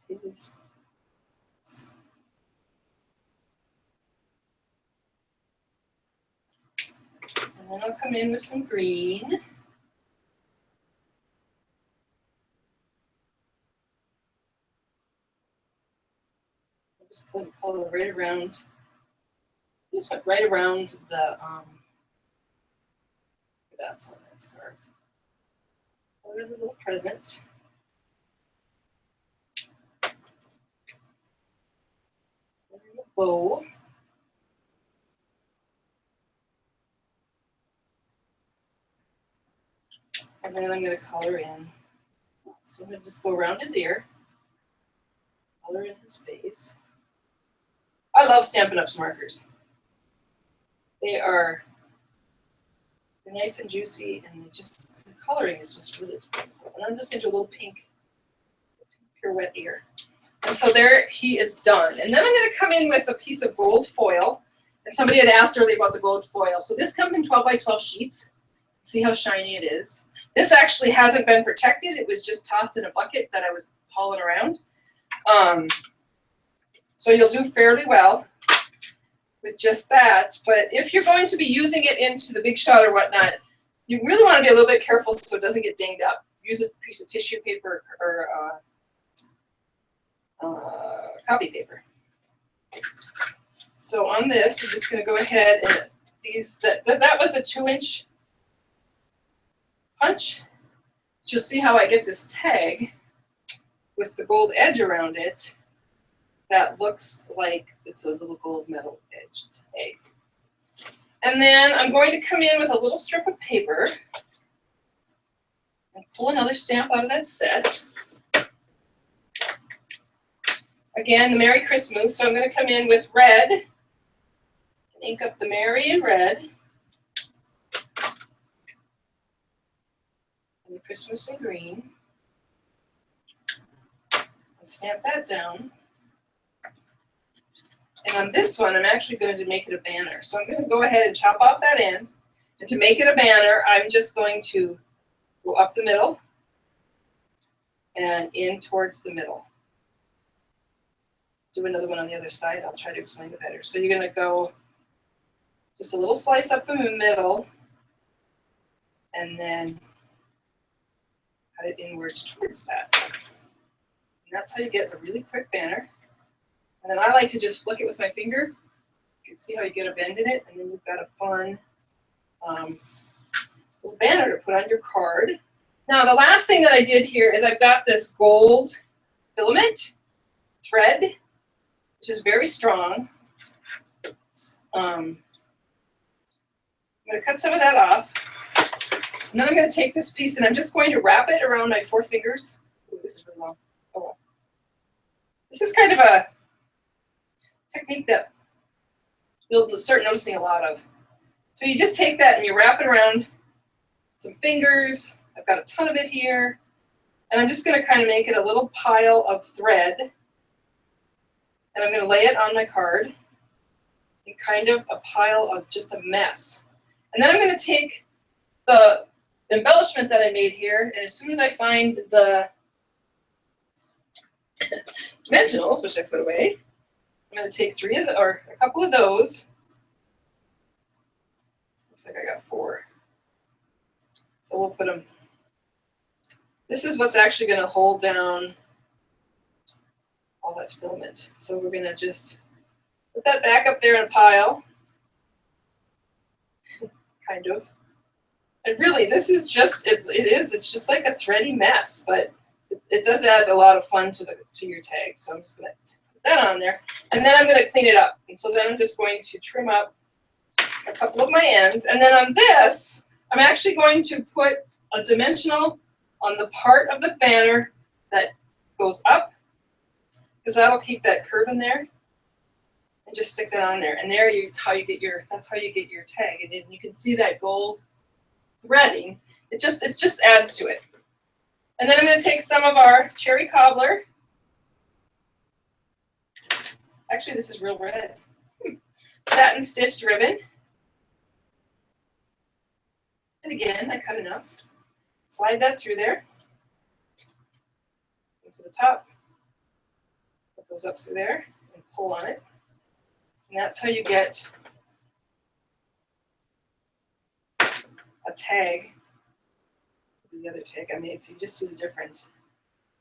His. And then I'll come in with some green. Just kind of color right around. Just went right around the that's on that scarf. Color the little present. Color the bow. And then I'm going to color in. So I'm going to just go around his ear. Color in his face. I love Stampin' Up's markers. They're nice and juicy, and the coloring is just really beautiful. And I'm just going to do a little pink pirouette ear. And so there he is done. And then I'm going to come in with a piece of gold foil. And somebody had asked earlier about the gold foil. So this comes in 12 by 12 sheets. See how shiny it is. This actually hasn't been protected. It was just tossed in a bucket that I was hauling around. So you'll do fairly well with just that. But if you're going to be using it into the big shot or whatnot, you really want to be a little bit careful so it doesn't get dinged up. Use a piece of tissue paper or copy paper. So on this, I'm just going to go ahead and that was a 2-inch punch. You'll see how I get this tag with the gold edge around it. That looks like it's a little gold metal edged tag. And then I'm going to come in with a little strip of paper and pull another stamp out of that set. Again, the Merry Christmas. So I'm going to come in with red and ink up the Merry in red. And the Christmas in green. And stamp that down. And on this one, I'm actually going to make it a banner. So I'm going to go ahead and chop off that end. And to make it a banner, I'm just going to go up the middle and in towards the middle. Do another one on the other side. I'll try to explain it better. So you're going to go just a little slice up the middle and then cut it inwards towards that. And that's how you get a really quick banner. And then I like to just flick it with my finger. You can see how you get a bend in it, and then you've got a fun little banner to put on your card. Now, the last thing that I did here is I've got this gold filament thread, which is very strong. I'm going to cut some of that off. And then I'm going to take this piece, and I'm just going to wrap it around my 4 fingers. Ooh, this is really long. Oh, well. This is kind of a technique that you'll start noticing a lot of. So you just take that and you wrap it around some fingers. I've got a ton of it here. And I'm just going to kind of make it a little pile of thread. And I'm going to lay it on my card. And kind of a pile of just a mess. And then I'm going to take the embellishment that I made here, and as soon as I find the dimensionals, which I put away, I'm going to take a couple of those. Looks like I got 4. So we'll put them. This is what's actually going to hold down all that filament. So we're going to just put that back up there in a pile, kind of. And really, this is just, it's just like a thready mess, but it does add a lot of fun to your tag. So I'm just going to put that on there. And then I'm going to clean it up. And so then I'm just going to trim up a couple of my ends. And then on this, I'm actually going to put a dimensional on the part of the banner that goes up, because that'll keep that curve in there. And just stick that on there. And there that's how you get your tag. And then you can see that gold threading. It just adds to it. And then I'm going to take some of our cherry cobbler. Actually, this is real red. Satin stitched ribbon. And again, I cut enough. Slide that through there. Go to the top. Put those up through there and pull on it. And that's how you get a tag. The other tag I made, so you just see the difference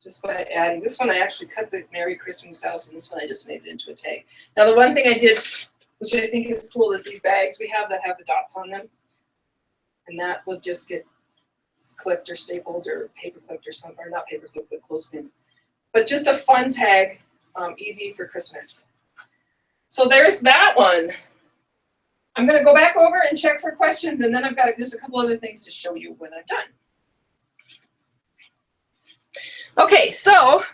just by adding. This one I actually cut the Merry Christmas house, and this one I just made it into a tag. Now the one thing I did, which I think is cool, is these bags we have that have the dots on them, and that will just get clipped or stapled or paper clipped or something, or not paper clipped, but clothespin. But just a fun tag, easy for Christmas. So there's that one. I'm going to go back over and check for questions, and then I've got just a couple other things to show you when I'm done. Okay, so,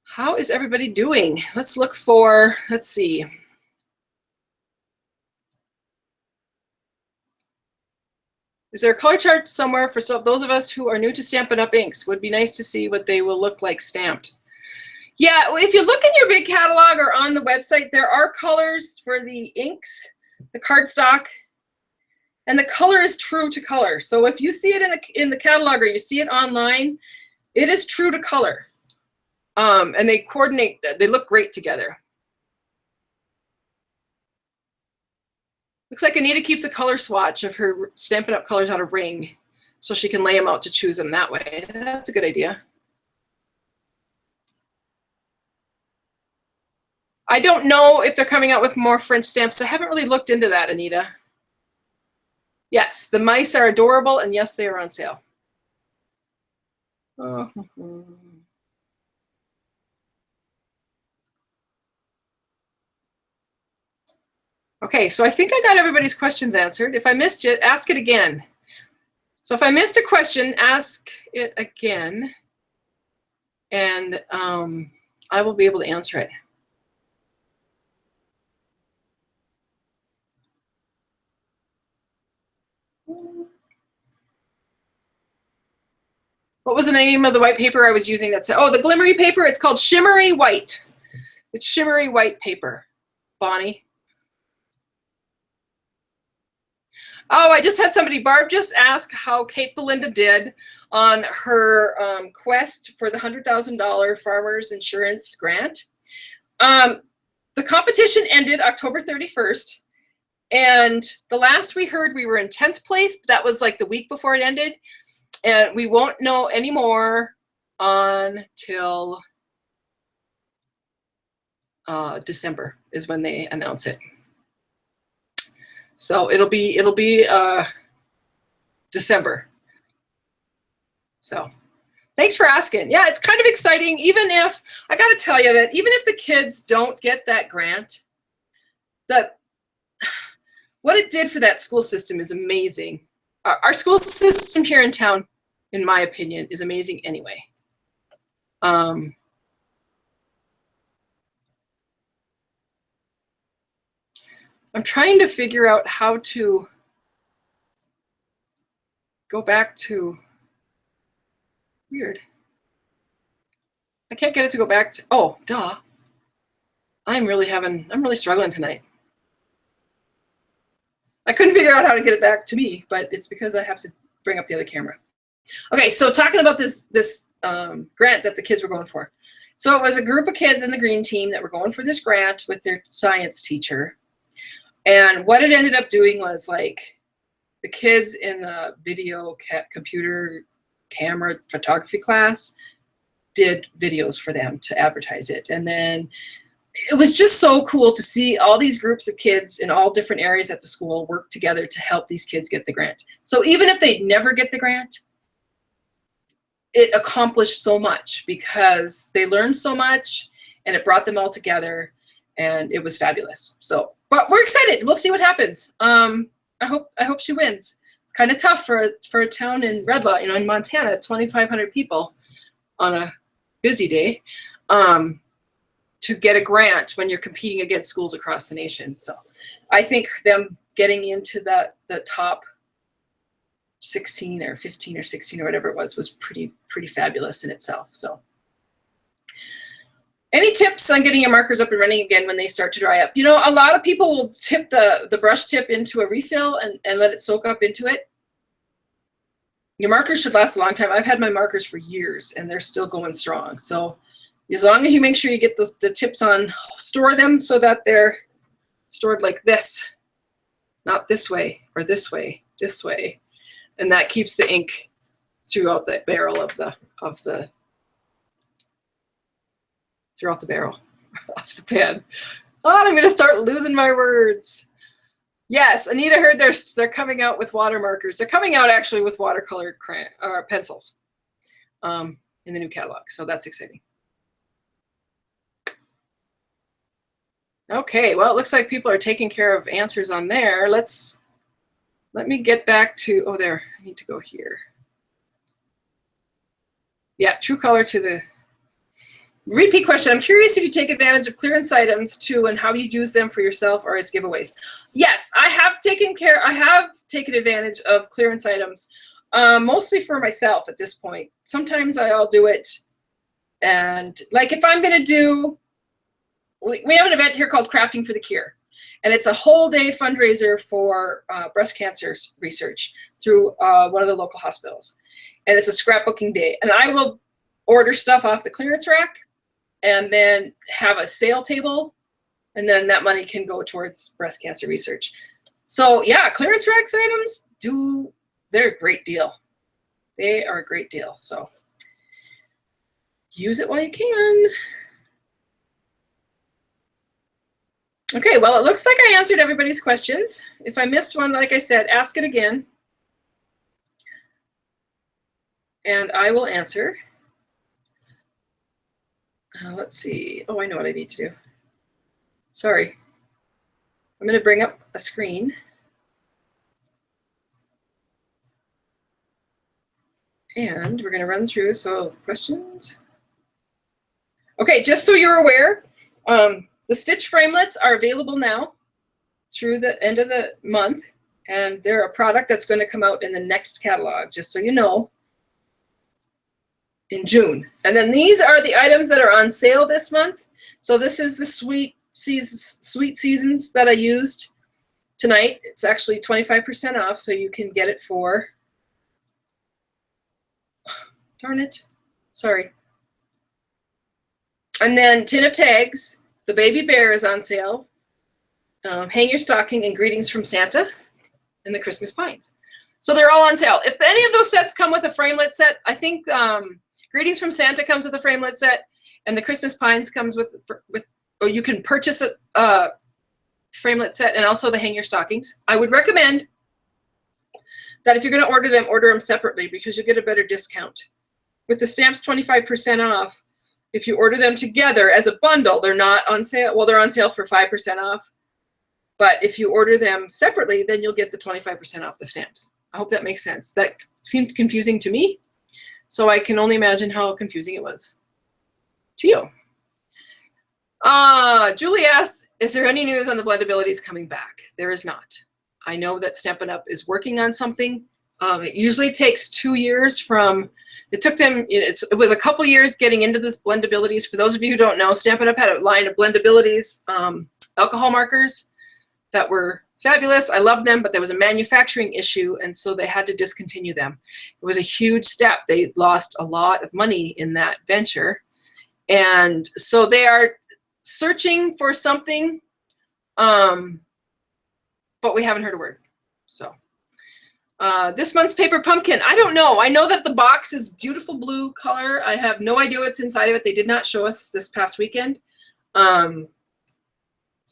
how is everybody doing? Let's look for, let's see. Is there a color chart somewhere for those of us who are new to Stampin' Up! Inks? Would be nice to see what they will look like stamped. Yeah, if you look in your big catalog or on the website, there are colors for the inks, the cardstock, and the color is true to color. So if you see it in the catalog or you see it online, it is true to color. And they coordinate, they look great together. Looks like Anita keeps a color swatch of her Stampin' Up! Colors on a ring so she can lay them out to choose them that way. That's a good idea. I don't know if they're coming out with more French stamps. I haven't really looked into that, Anita. Yes, the mice are adorable, and yes, they are on sale. Okay, so I think I got everybody's questions answered. If I missed it, ask it again. So if I missed a question, ask it again, and I will be able to answer it. What was the name of the white paper I was using that said, oh, the glimmery paper? It's called Shimmery White. It's Shimmery White paper, Bonnie. Oh, I just had somebody, Barb just asked how Kate Belinda did on her quest for the $100,000 Farmers Insurance Grant. The competition ended October 31st. And the last we heard, we were in 10th place, but that was like the week before it ended. And we won't know any more until December is when they announce it. So it'll be December. So thanks for asking. Yeah, it's kind of exciting. Even if, I got to tell you that even if the kids don't get that grant, what it did for that school system is amazing. Our school system here in town, in my opinion, is amazing anyway. I'm trying to figure out how to go back to, weird. I can't get it to go back to, oh, duh. I'm really struggling tonight. I couldn't figure out how to get it back to me, but it's because I have to bring up the other camera. Okay, so talking about this grant that the kids were going for. So it was a group of kids in the green team that were going for this grant with their science teacher. And what it ended up doing was, like, the kids in the video computer camera photography class did videos for them to advertise it. And then it was just so cool to see all these groups of kids in all different areas at the school work together to help these kids get the grant. So even if they never get the grant, it accomplished so much because they learned so much and it brought them all together, and it was fabulous. So, but we're excited. We'll see what happens. I hope she wins. It's kind of tough for a town in Red Law, in Montana, 2,500 people on a busy day, to get a grant when you're competing against schools across the nation. So I think them getting into the top 16 or 15 or 16 or whatever it was pretty fabulous in itself. So any tips on getting your markers up and running again when they start to dry up? A lot of people will tip the brush tip into a refill and let it soak up into it. Your markers should last a long time. I've had my markers for years and they're still going strong. So as long as you make sure you get the tips on, store them so that they're stored like this, not this way or this way, this way. And that keeps the ink throughout the barrel throughout the barrel of the pen. Oh, I'm going to start losing my words. Yes, Anita heard they're coming out with water markers. They're coming out actually with watercolor pencils in the new catalog. So that's exciting. Okay, well, it looks like people are taking care of answers on there. Let me get back to, oh, there, I need to go here. Yeah, true color to the repeat question. I'm curious if you take advantage of clearance items too and how you use them for yourself or as giveaways. Yes, I have taken advantage of clearance items, mostly for myself at this point. Sometimes I'll do it. And like if I'm gonna do, we have an event here called Crafting for the Cure. And it's a whole day fundraiser for breast cancer research through one of the local hospitals. And it's a scrapbooking day. And I will order stuff off the clearance rack and then have a sale table. And then that money can go towards breast cancer research. So yeah, clearance racks items, they're a great deal. They are a great deal. So use it while you can. Okay, well, it looks like I answered everybody's questions. If I missed one, like I said, ask it again. And I will answer. Let's see. Oh, I know what I need to do. Sorry. I'm going to bring up a screen. And we're going to run through. So questions. Okay, just so you're aware, the stitch framelets are available now through the end of the month, and they're a product that's going to come out in the next catalog, just so you know, in June. And then these are the items that are on sale this month. So this is the Sweet Seasons that I used tonight. It's actually 25% off, so you can get it for, darn it, sorry. And then Tin of Tags. The Baby Bear is on sale. Hang Your Stocking and Greetings from Santa and the Christmas Pines. So they're all on sale. If any of those sets come with a framelit set, I think Greetings from Santa comes with a framelit set and the Christmas Pines comes with or you can purchase a framelit set and also the Hang Your Stockings. I would recommend that if you're going to order them separately because you'll get a better discount. With the stamps 25% off, if you order them together as a bundle, they're not on sale. Well, they're on sale for 5% off. But if you order them separately, then you'll get the 25% off the stamps. I hope that makes sense. That seemed confusing to me, so I can only imagine how confusing it was to you. Julie asks, is there any news on the blendabilities coming back? There is not. I know that Stampin' Up! Is working on something. It usually takes 2 years from, it took them, it was a couple years getting into this blendabilities. For those of you who don't know, Stampin' Up! Had a line of blendabilities, alcohol markers that were fabulous. I love them, but there was a manufacturing issue, and so they had to discontinue them. It was a huge step. They lost a lot of money in that venture. And so they are searching for something, but we haven't heard a word. So this month's paper pumpkin, I don't know. I know that the box is beautiful blue color. I have no idea what's inside of it. They did not show us this past weekend.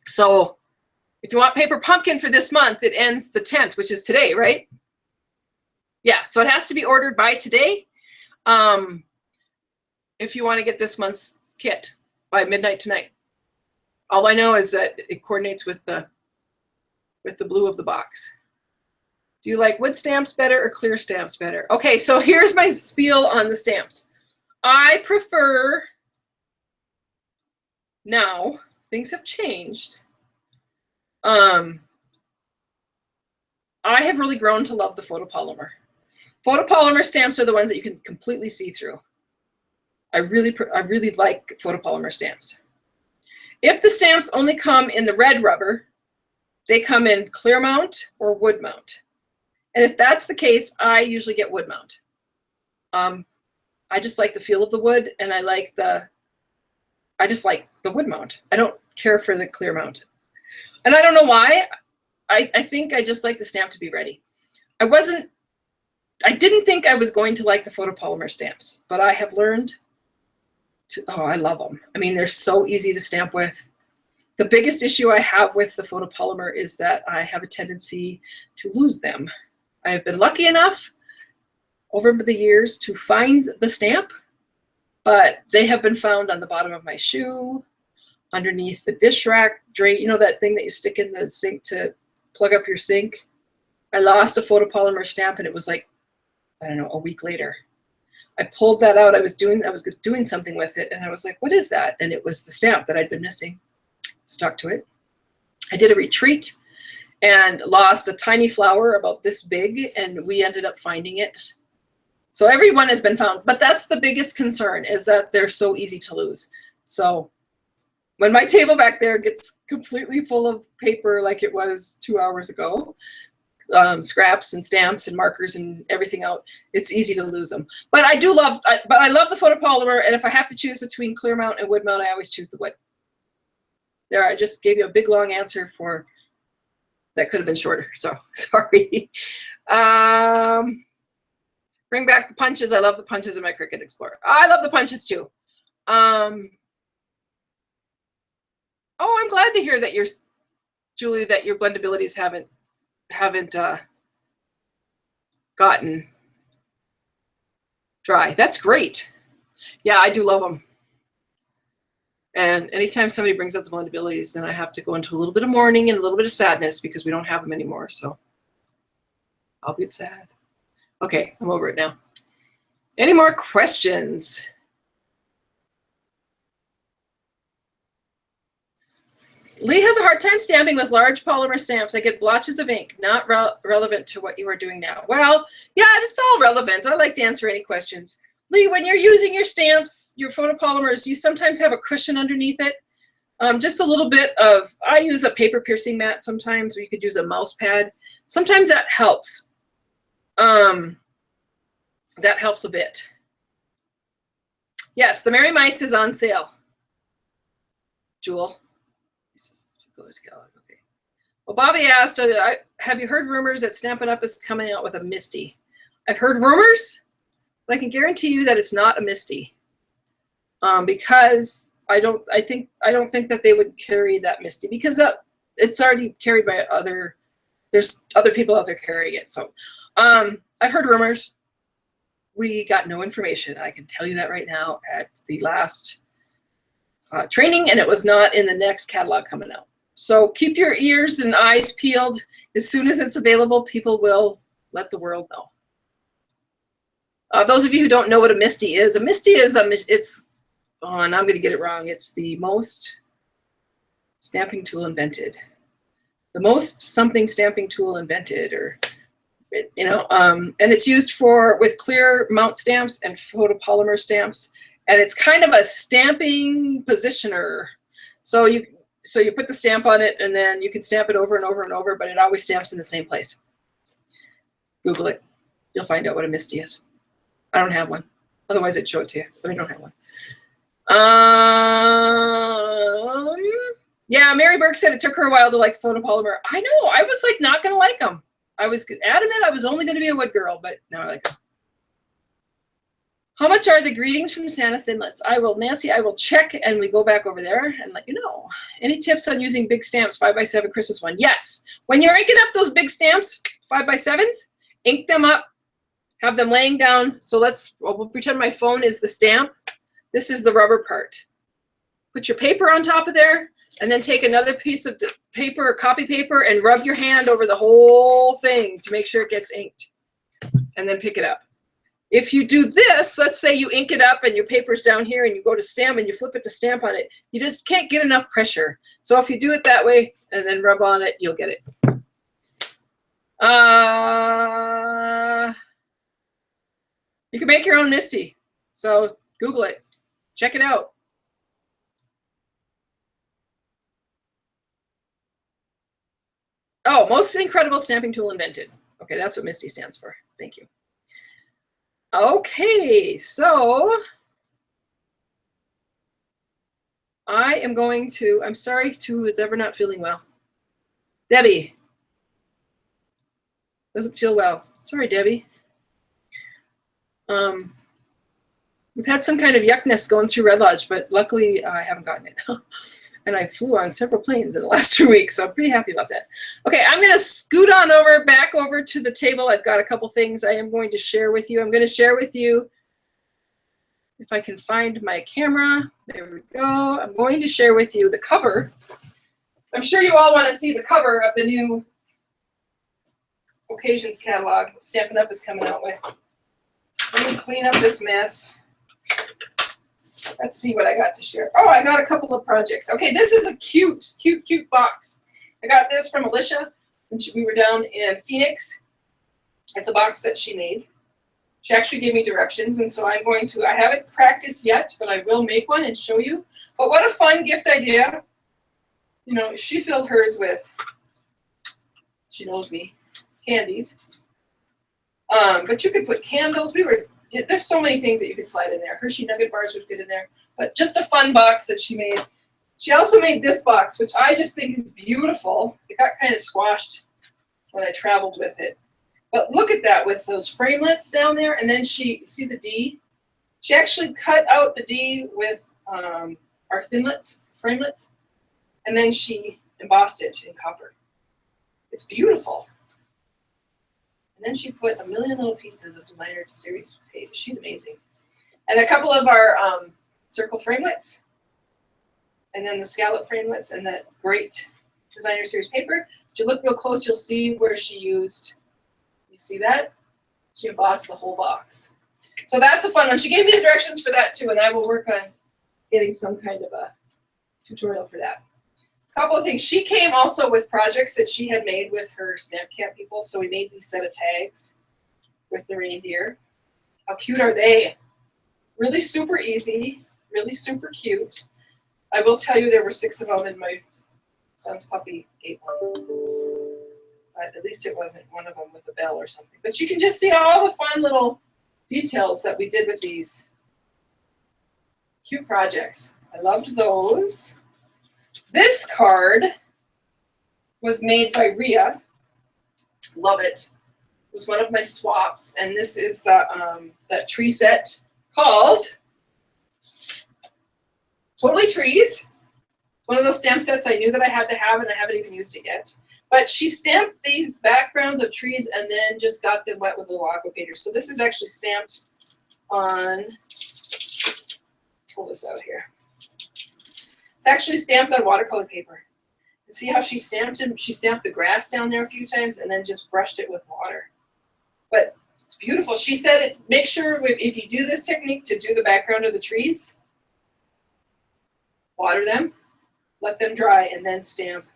So if you want paper pumpkin for this month, it ends the 10th, which is today, right? Yeah, so it has to be ordered by today. If you want to get this month's kit by midnight tonight. All I know is that it coordinates with the blue of the box. Do you like wood stamps better or clear stamps better? Okay, so here's my spiel on the stamps. I prefer, now, things have changed. I have really grown to love the photopolymer. Photopolymer stamps are the ones that you can completely see through. I really like photopolymer stamps. If the stamps only come in the red rubber, they come in clear mount or wood mount. And if that's the case, I usually get wood mount. I just like the feel of the wood, and I just like the wood mount. I don't care for the clear mount. And I don't know why. I think I just like the stamp to be ready. I didn't think I was going to like the photopolymer stamps, but I have learned to, oh, I love them. I mean, they're so easy to stamp with. The biggest issue I have with the photopolymer is that I have a tendency to lose them. I have been lucky enough over the years to find the stamp, but they have been found on the bottom of my shoe, underneath the dish rack drain, you know, that thing that you stick in the sink to plug up your sink. I lost a photopolymer stamp, and it was like, I don't know, a week later. I pulled that out. I was doing something with it, and I was like, what is that? And it was the stamp that I'd been missing. Stuck to it. I did a retreat and lost a tiny flower about this big, and we ended up finding it. So everyone has been found, but that's the biggest concern, is that they're so easy to lose. So when my table back there gets completely full of paper like it was 2 hours ago, scraps and stamps and markers and everything out, it's easy to lose them. But I love the photopolymer, and if I have to choose between clear mount and wood mount, I always choose the wood. There, I just gave you a big long answer for that could have been shorter, so sorry. Bring back the punches. I love the punches in my Cricut Explorer. I love the punches too. Oh, I'm glad to hear that Julie, that your blendabilities haven't gotten dry. That's great. Yeah, I do love them. And anytime somebody brings up the blendabilities, then I have to go into a little bit of mourning and a little bit of sadness because we don't have them anymore. So I'll get sad. Okay, I'm over it now. Any more questions? Lee has a hard time stamping with large polymer stamps. I get blotches of ink, not relevant to what you are doing now. Well, yeah, it's all relevant. I like to answer any questions. Lee, when you're using your stamps, your photopolymers, you sometimes have a cushion underneath it. Just a little bit of, I use a paper piercing mat sometimes, or you could use a mouse pad. Sometimes that helps. That helps a bit. Yes, the Merry Mice is on sale. Jewel. Okay. Well, Bobby asked, have you heard rumors that Stampin' Up is coming out with a Misty? I've heard rumors, but I can guarantee you that it's not a Misty, because I don't think that they would carry that Misty, because it's already carried by there's other people out there carrying it. So I've heard rumors. We got no information. I can tell you that right now at the last training, and it was not in the next catalog coming out. So keep your ears and eyes peeled. As soon as it's available, people will let the world know. Those of you who don't know what a Misty is, and I'm going to get it wrong. It's the most stamping tool invented. The most something stamping tool invented, or, you know, and it's used with clear mount stamps and photopolymer stamps. And it's kind of a stamping positioner. So So you put the stamp on it, and then you can stamp it over and over and over, but it always stamps in the same place. Google it. You'll find out what a MISTI is. I don't have one. Otherwise, I'd show it to you, but I don't have one. Yeah, Mary Burke said it took her a while to like the photopolymer. I know. I was like not going to like them. I was adamant I was only going to be a wood girl, but now I like them. How much are the greetings from Santa thinlets? Nancy, I will check, and we go back over there and let you know. Any tips on using big stamps, 5x7 Christmas one? Yes. When you're inking up those big stamps, 5x7s, ink them up, have them laying down. So we'll pretend my phone is the stamp. This is the rubber part. Put your paper on top of there, and then take another piece of paper or copy paper and rub your hand over the whole thing to make sure it gets inked, and then pick it up. If you do this, let's say you ink it up and your paper's down here and you go to stamp and you flip it to stamp on it, you just can't get enough pressure. So if you do it that way and then rub on it, you'll get it. You can make your own MISTI. So Google it. Check it out. Oh, most incredible stamping tool invented. Okay, that's what MISTI stands for. Thank you. Okay, so I am going to, I'm sorry to who's ever not feeling well. Debbie doesn't feel well. Sorry, Debbie. We've had some kind of yuckness going through Red Lodge, but luckily I haven't gotten it. And I flew on several planes in the last 2 weeks, so I'm pretty happy about that. Okay, I'm going to scoot on back over to the table. I've got a couple things I am going to share with you. I'm going to share with you, if I can find my camera. There we go. I'm going to share with you the cover. I'm sure you all want to see the cover of the new Occasions catalog Stampin' Up is coming out with. Let me clean up this mess. Let's see what I got to share. Oh, I got a couple of projects. Okay, this is a cute box. I got this from Alicia when we were down in Phoenix. It's a box that she made. She actually gave me directions, and so I haven't practiced yet, but I will make one and show you. But what a fun gift idea. You know, she filled hers with, she knows me, candies. But you could put candles. There's so many things that you could slide in there. Hershey nugget bars would fit in there. But just a fun box that she made. She also made this box, which I just think is beautiful. It got kind of squashed when I traveled with it. But look at that with those framelets down there. And then see the D? She actually cut out the D with our framelets. And then she embossed it in copper. It's beautiful. And then she put a million little pieces of designer series tape. She's amazing. And a couple of our circle framelets. And then the scallop framelets and that great designer series paper. If you look real close, you'll see where she used, you see that? She embossed the whole box. So that's a fun one. She gave me the directions for that too, and I will work on getting some kind of a tutorial for that. A couple of things. She came also with projects that she had made with her SnapCat people. So we made these set of tags with the reindeer. How cute are they? Really super easy, really super cute. I will tell you there were 6 of them, and my son's puppy ate one. But at least it wasn't one of them with a bell or something. But you can just see all the fun little details that we did with these cute projects. I loved those. This card was made by Rhea. Love it. It was one of my swaps, and this is the that tree set called Totally Trees. It's one of those stamp sets I knew that I had to have, and I haven't even used it yet. But she stamped these backgrounds of trees and then just got them wet with a little aqua painter. So this is actually stamped on, pull this out here. It's actually stamped on watercolor paper. And see how she stamped it? She stamped the grass down there a few times and then just brushed it with water. But it's beautiful. She said, make sure if you do this technique to do the background of the trees, water them, let them dry, and then stamp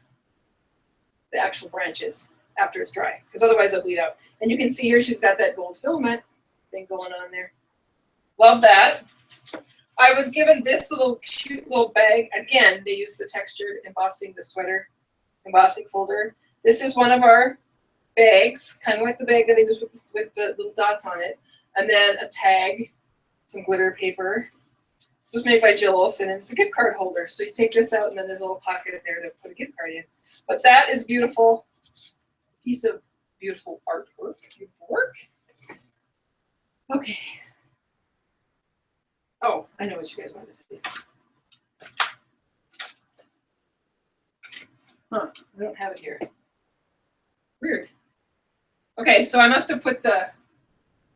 the actual branches after it's dry, because otherwise they'll bleed out. And you can see here she's got that gold filament thing going on there. Love that. I was given this little cute little bag. Again, they use the textured embossing, the sweater embossing folder. This is one of our bags, kind of like the bag that I used with the little dots on it. And then a tag, some glitter paper. This was made by Jill Olsen, and it's a gift card holder. So you take this out, and then there's a little pocket there to put a gift card in. But that is beautiful. Piece of beautiful artwork. Beautiful work. Okay. Oh, I know what you guys want to see. Huh, I don't have it here. Weird. Okay, so I must have put the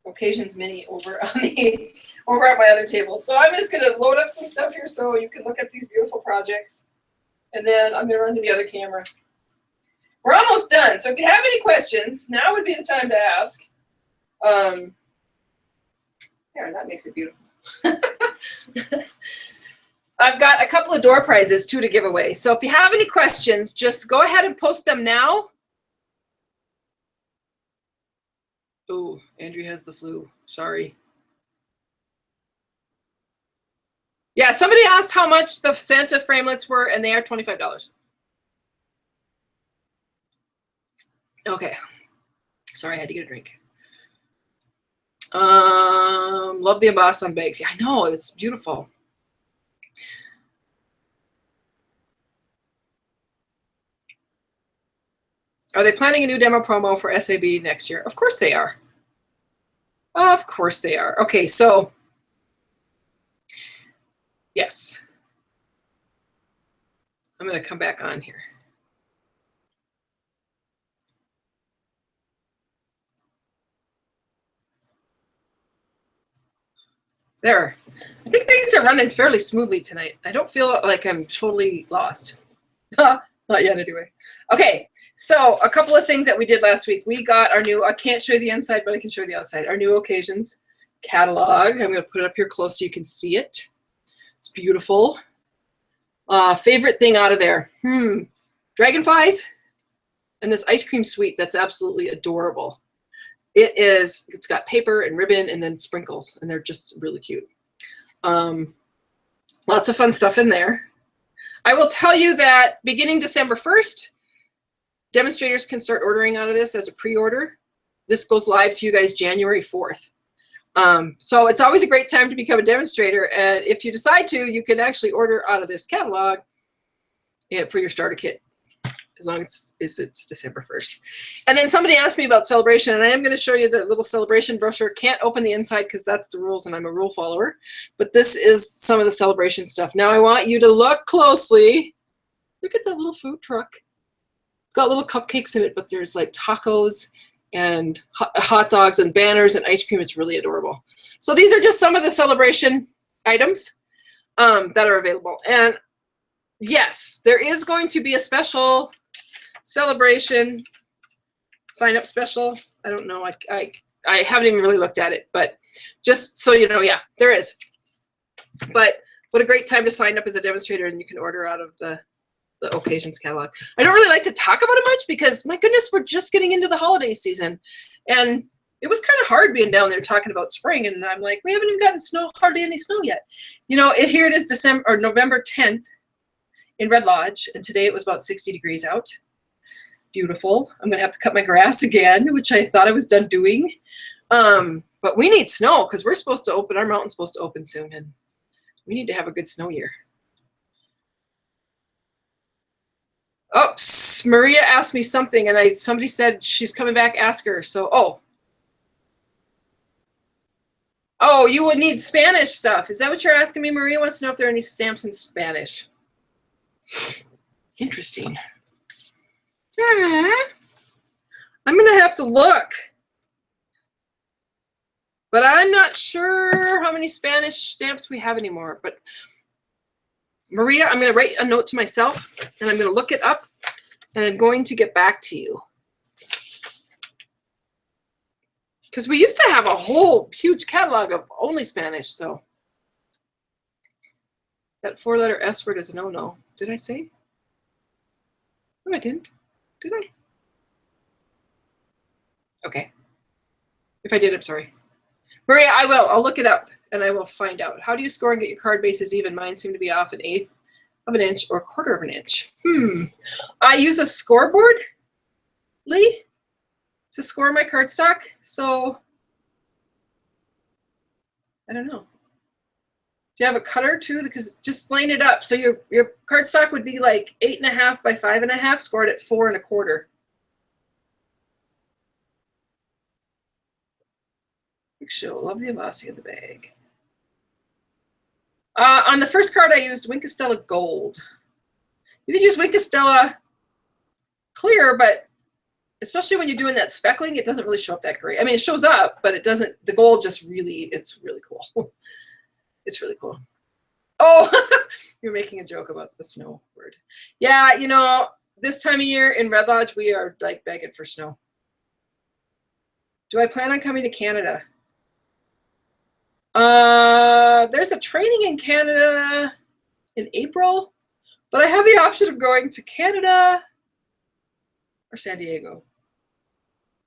Occasions Mini over on the over at my other table. So I'm just gonna load up some stuff here so you can look at these beautiful projects. And then I'm gonna run to the other camera. We're almost done. So if you have any questions, now would be the time to ask. There, that makes it beautiful. I've got a couple of door prizes too to give away. So if you have any questions, just go ahead and post them now. Oh, Andrew has the flu. Sorry. Yeah, somebody asked how much the Santa framelets were, and they are $25. Okay. Sorry, I had to get a drink. Love the emboss on bags. Yeah, I know, it's beautiful. Are they planning a new demo promo for SAB next year? Of course they are. Of course they are. Okay, so yes. I'm going to come back on here. There. I think things are running fairly smoothly tonight. I don't feel like I'm totally lost. Not yet anyway. Okay, so a couple of things that we did last week. We got our new, I can't show you the inside, but I can show you the outside. Our new Occasions catalog. I'm going to put it up here close so you can see it. It's beautiful. Favorite thing out of there? Dragonflies and this ice cream suite that's absolutely adorable. It's got paper and ribbon and then sprinkles, and they're just really cute. Lots of fun stuff in there. I will tell you that beginning December 1st, demonstrators can start ordering out of this as a pre-order. This goes live to you guys January 4th. So it's always a great time to become a demonstrator. And if you decide to, you can actually order out of this catalog for your starter kit, as long as it's December 1st. And then somebody asked me about celebration, and I am going to show you the little celebration brochure. Can't open the inside because that's the rules, and I'm a rule follower. But this is some of the celebration stuff. Now I want you to look closely. Look at that little food truck. It's got little cupcakes in it, but there's like tacos and hot dogs and banners and ice cream. It's really adorable. So these are just some of the celebration items that are available. And yes, there is going to be a special celebration sign up special. I don't know. I haven't even really looked at it, but just so you know, yeah, there is. But what a great time to sign up as a demonstrator, and you can order out of the Occasions catalog. I don't really like to talk about it much because, my goodness, we're just getting into the holiday season. And it was kind of hard being down there talking about spring. And I'm like, we haven't even gotten hardly any snow yet. You know, here it is November 10th in Red Lodge. And today it was about 60 degrees out. Beautiful. I'm going to have to cut my grass again, which I thought I was done doing. But we need snow because we're supposed to open, our mountain's supposed to open soon. And we need to have a good snow year. Oops, Maria asked me something, and somebody said she's coming back. Ask her. So, oh, you would need Spanish stuff. Is that what you're asking me? Maria wants to know if there are any stamps in Spanish. Interesting. I'm gonna have to look, but I'm not sure how many Spanish stamps we have anymore. But Maria, I'm going to write a note to myself, and I'm going to look it up, and I'm going to get back to you. Because we used to have a whole huge catalog of only Spanish, so. That 4-letter S word is a no-no. Did I say? No, I didn't. Did I? Okay. If I did, I'm sorry. Maria, I will. I'll look it up, and I will find out. How do you score and get your card bases even? Mine seem to be off 1/8 of an inch or 1/4 of an inch. I use a scoreboard, Lee, to score my cardstock. So I don't know. Do you have a cutter too? Because just line it up. So your cardstock would be like 8.5 by 5.5, scored at 4 1/4. Big show. Love the embossing of the bag. On the first card, I used Wink of Stella Gold. You could use Wink of Stella Clear, but especially when you're doing that speckling, it doesn't really show up that great. I mean, it shows up, but it doesn't. The gold just really, it's really cool. It's really cool. Oh, you're making a joke about the snow word. Yeah, you know, this time of year in Red Lodge, we are like begging for snow. Do I plan on coming to Canada? There's a training in Canada in April, but I have the option of going to Canada or San Diego.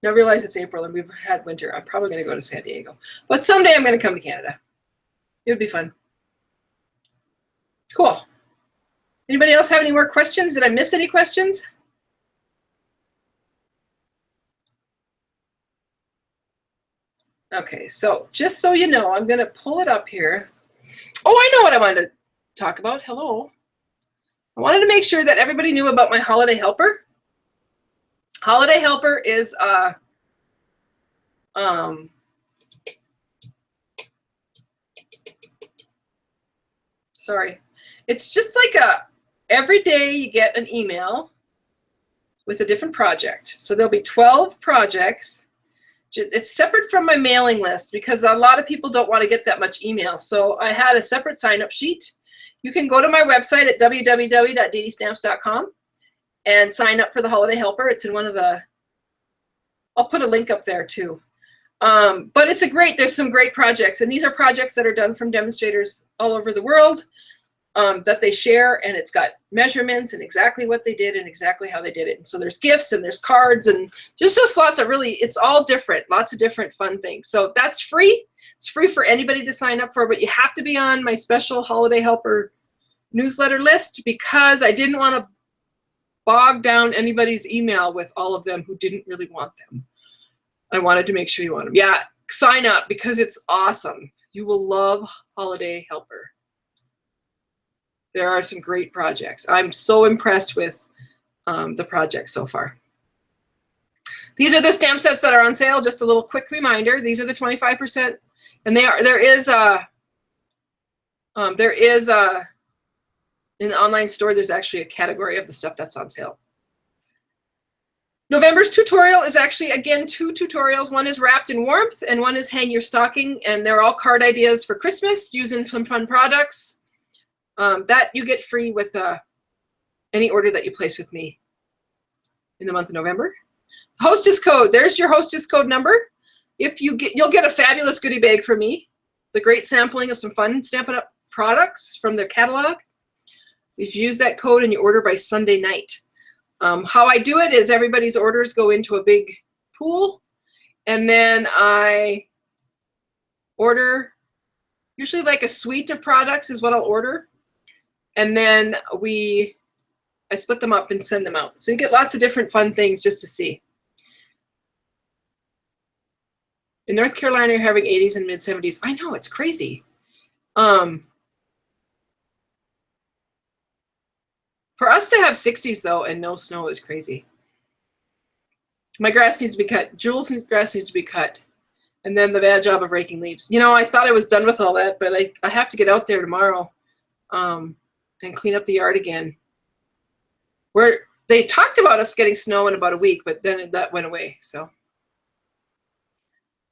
Now I realize it's April and we've had winter. I'm probably going to go to San Diego, but someday I'm going to come to Canada. It would be fun. Cool. Anybody else have any more questions? Did I miss any questions? Okay, so just so you know, I'm going to pull it up here. Oh, I know what I wanted to talk about. Hello. I wanted to make sure that everybody knew about my Holiday Helper. Holiday Helper is sorry. It's just like every day you get an email with a different project. So there'll be 12 projects. It's separate from my mailing list because a lot of people don't want to get that much email. So I had a separate sign-up sheet. You can go to my website at www.DDStamps.com and sign up for the Holiday Helper. It's in one of the, I'll put a link up there too. But it's there's some great projects. And these are projects that are done from demonstrators all over the world that they share. And it's got measurements and exactly what they did and exactly how they did it. And so there's gifts and there's cards and just lots of it's all different, lots of different fun things. So that's free. It's free for anybody to sign up for, but you have to be on my special Holiday Helper newsletter list because I didn't want to bog down anybody's email with all of them who didn't really want them. I wanted to make sure you want them. Yeah, sign up because it's awesome. You will love Holiday Helper. There are some great projects. I'm so impressed with the projects so far. These are the stamp sets that are on sale. Just a little quick reminder. These are the 25%, and there is in the online store. There's actually a category of the stuff that's on sale. November's tutorial is actually, again, 2 tutorials. One is wrapped in warmth and one is hang your stocking, and they're all card ideas for Christmas using some fun products. That you get free with any order that you place with me in the month of November. Hostess code. There's your Hostess code number. If you'll get a fabulous goodie bag from me. The great sampling of some fun Stampin' Up products from their catalog. If you use that code and you order by Sunday night. How I do it is everybody's orders go into a big pool, and then I order usually like a suite of products is what I'll order. And then I split them up and send them out. So you get lots of different fun things just to see. In North Carolina, you're having 80s and mid-70s. I know, it's crazy. For us to have 60s, though, and no snow is crazy. My grass needs to be cut. Jules' grass needs to be cut. And then the bad job of raking leaves. You know, I thought I was done with all that, but I have to get out there tomorrow. And clean up the yard again. They talked about us getting snow in about a week, but then that went away. So,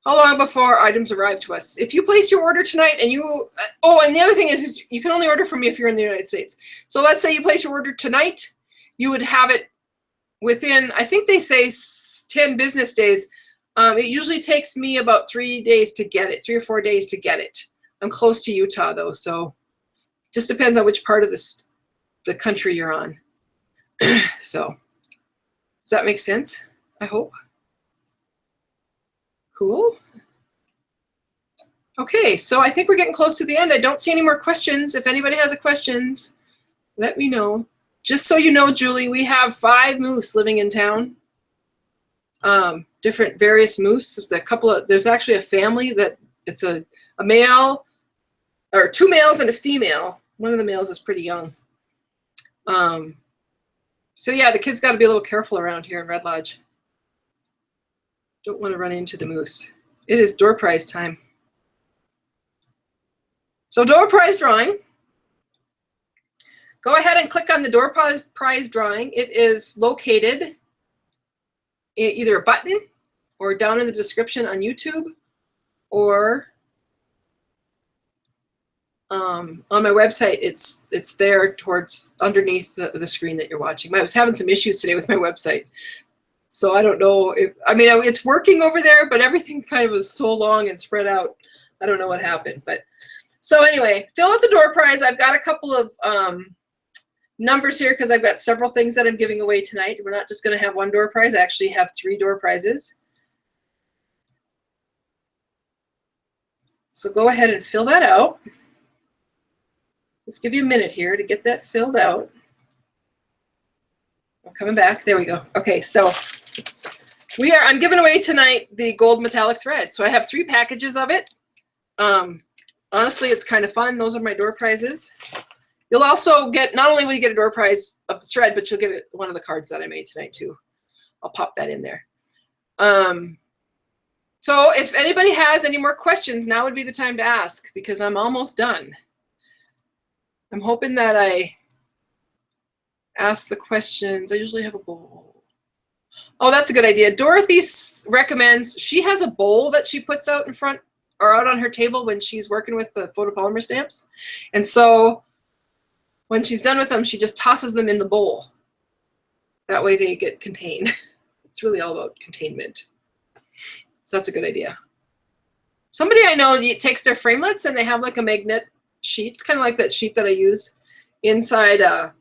how long before items arrive to us? If you place your order tonight and and the other thing is you can only order from me if you're in the United States. So let's say you place your order tonight, you would have it within, I think they say 10 business days. It usually takes me about 3 days to get it, 3 or 4 days to get it. I'm close to Utah though, so. Just depends on which part of the country you're on. So, does that make sense? I hope. Cool. Okay, so I think we're getting close to the end. I don't see any more questions. If anybody has a questions, let me know. Just so you know, Julie, we have 5 moose living in town. Different various moose. There's actually a family that it's a male, or 2 males and a female. One of the males is pretty young. So yeah, the kids got to be a little careful around here in Red Lodge. Don't want to run into the moose. It is door prize time. So door prize drawing. Go ahead and click on the door prize drawing. It is located in either a button or down in the description on YouTube, or on my website. It's there towards underneath the screen that you're watching. I was having some issues today with my website, so I don't know if, I mean, it's working over there, but everything kind of was so long and spread out. I don't know what happened, but so anyway, fill out the door prize. I've got a couple of numbers here because I've got several things that I'm giving away tonight. We're not just going to have 1 door prize. I actually have 3 door prizes. So go ahead and fill that out. Just give you a minute here to get that filled out. I'm coming back. There we go. Okay, so I'm giving away tonight the gold metallic thread. So I have 3 packages of it. Honestly, it's kind of fun. Those are my door prizes. You'll also get, not only will you get a door prize of the thread, but you'll get one of the cards that I made tonight too. I'll pop that in there. So if anybody has any more questions, now would be the time to ask, because I'm almost done. I'm hoping that I ask the questions. I usually have a bowl. Oh, that's a good idea. Dorothy recommends, she has a bowl that she puts out in front or out on her table when she's working with the photopolymer stamps. And so when she's done with them, she just tosses them in the bowl. That way they get contained. It's really all about containment. So that's a good idea. Somebody I know takes their framelets and they have like a magnet sheet, kind of like that sheet that I use inside a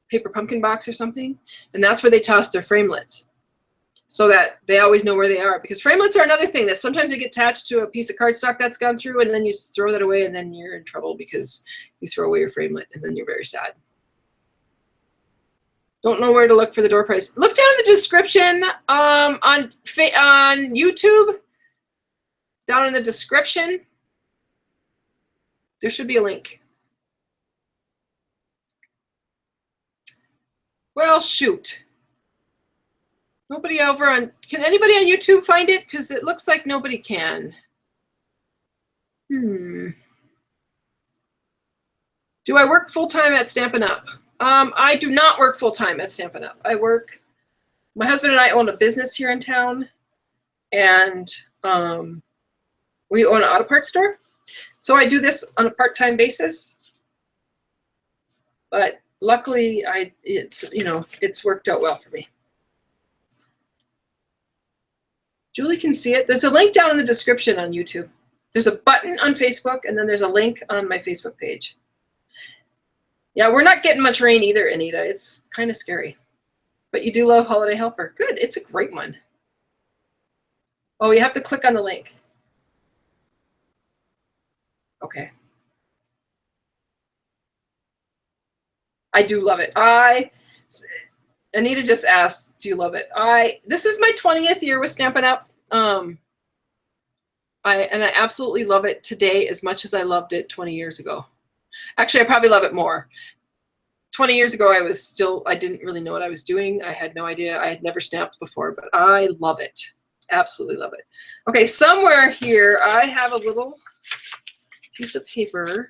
paper pumpkin box or something. And that's where they toss their framelets, so that they always know where they are. Because framelets are another thing that sometimes they get attached to a piece of cardstock that's gone through, and then you throw that away, and then you're in trouble because you throw away your framelit, and then you're very sad. Don't know where to look for the door prize. Look down in the description on YouTube. Down in the description, there should be a link. Well, shoot. Nobody over on, can anybody on YouTube find it? Because it looks like nobody can. Do I work full-time at Stampin' Up? I do not work full-time at Stampin' Up. My husband and I own a business here in town, and we own an auto parts store. So I do this on a part-time basis. But luckily, it's worked out well for me. Julie can see it. There's a link down in the description on YouTube. There's a button on Facebook, and then there's a link on my Facebook page. Yeah, we're not getting much rain either, Anita. It's kind of scary. But you do love Holiday Helper. Good. It's a great one. Oh, you have to click on the link. Okay. I do love it. Anita just asked, do you love it? This is my 20th year with Stampin' Up. I absolutely love it today as much as I loved it 20 years ago. Actually, I probably love it more. 20 years ago, I didn't really know what I was doing. I had no idea. I had never stamped before, but I love it. Absolutely love it. Okay, somewhere here, I have a little piece of paper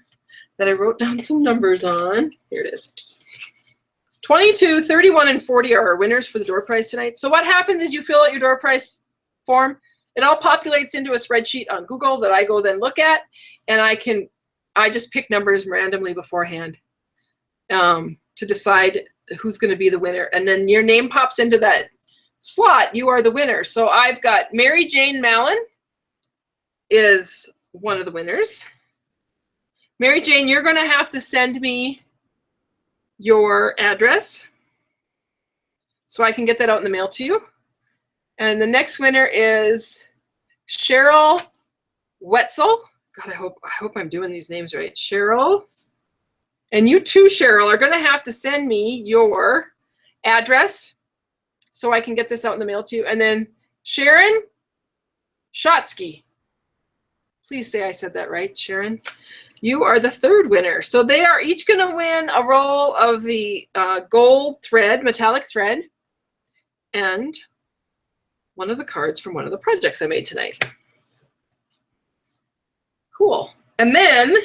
that I wrote down some numbers on. Here it is. 22, 31, and 40 are our winners for the door prize tonight. So what happens is you fill out your door prize form. It all populates into a spreadsheet on Google that I go then look at, and I just pick numbers randomly beforehand to decide who's going to be the winner. And then your name pops into that slot. You are the winner. So I've got Mary Jane Mallon is one of the winners. Mary Jane, you're going to have to send me your address so I can get that out in the mail to you. And the next winner is Cheryl Wetzel. God, I hope I'm doing these names right. Cheryl. And you too, Cheryl, are going to have to send me your address so I can get this out in the mail to you. And then Sharon Shotsky. Please say I said that right, Sharon. You are the third winner. So they are each going to win a roll of the gold thread, metallic thread, and one of the cards from one of the projects I made tonight. Cool. And then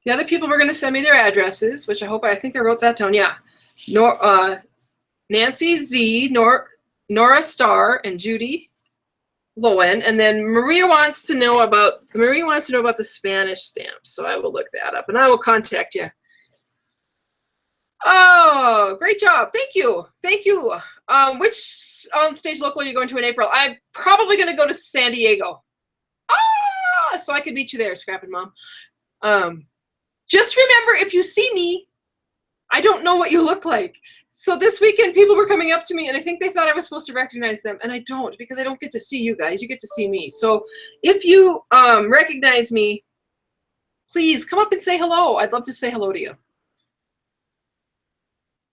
the other people were going to send me their addresses, which I think I wrote that down. Yeah. Nancy Z, Nora Starr, and Judy Lowen. And then Maria wants to know about the Spanish stamps. So I will look that up and I will contact you. Oh, great job. Thank you. Thank you. Which stage local are you going to in April? I'm probably going to go to San Diego. So I could meet you there, Scrappin' Mom. Just remember, if you see me, I don't know what you look like. So this weekend, people were coming up to me, and I think they thought I was supposed to recognize them, and I don't, because I don't get to see you guys. You get to see me. So if you recognize me, please come up and say hello. I'd love to say hello to you.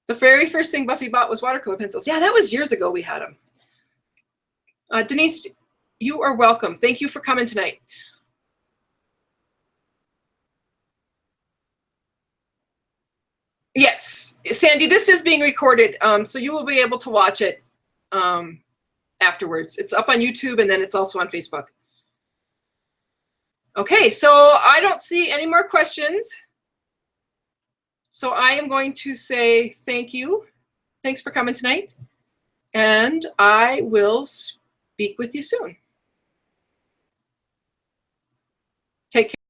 The very first thing Buffy bought was watercolor pencils. Yeah, that was years ago we had them. Denise, you are welcome. Thank you for coming tonight. Yes, Sandy, this is being recorded, so you will be able to watch it afterwards. It's up on YouTube, and then it's also on Facebook. Okay, so I don't see any more questions. So I am going to say thank you. Thanks for coming tonight. And I will speak with you soon. Take care.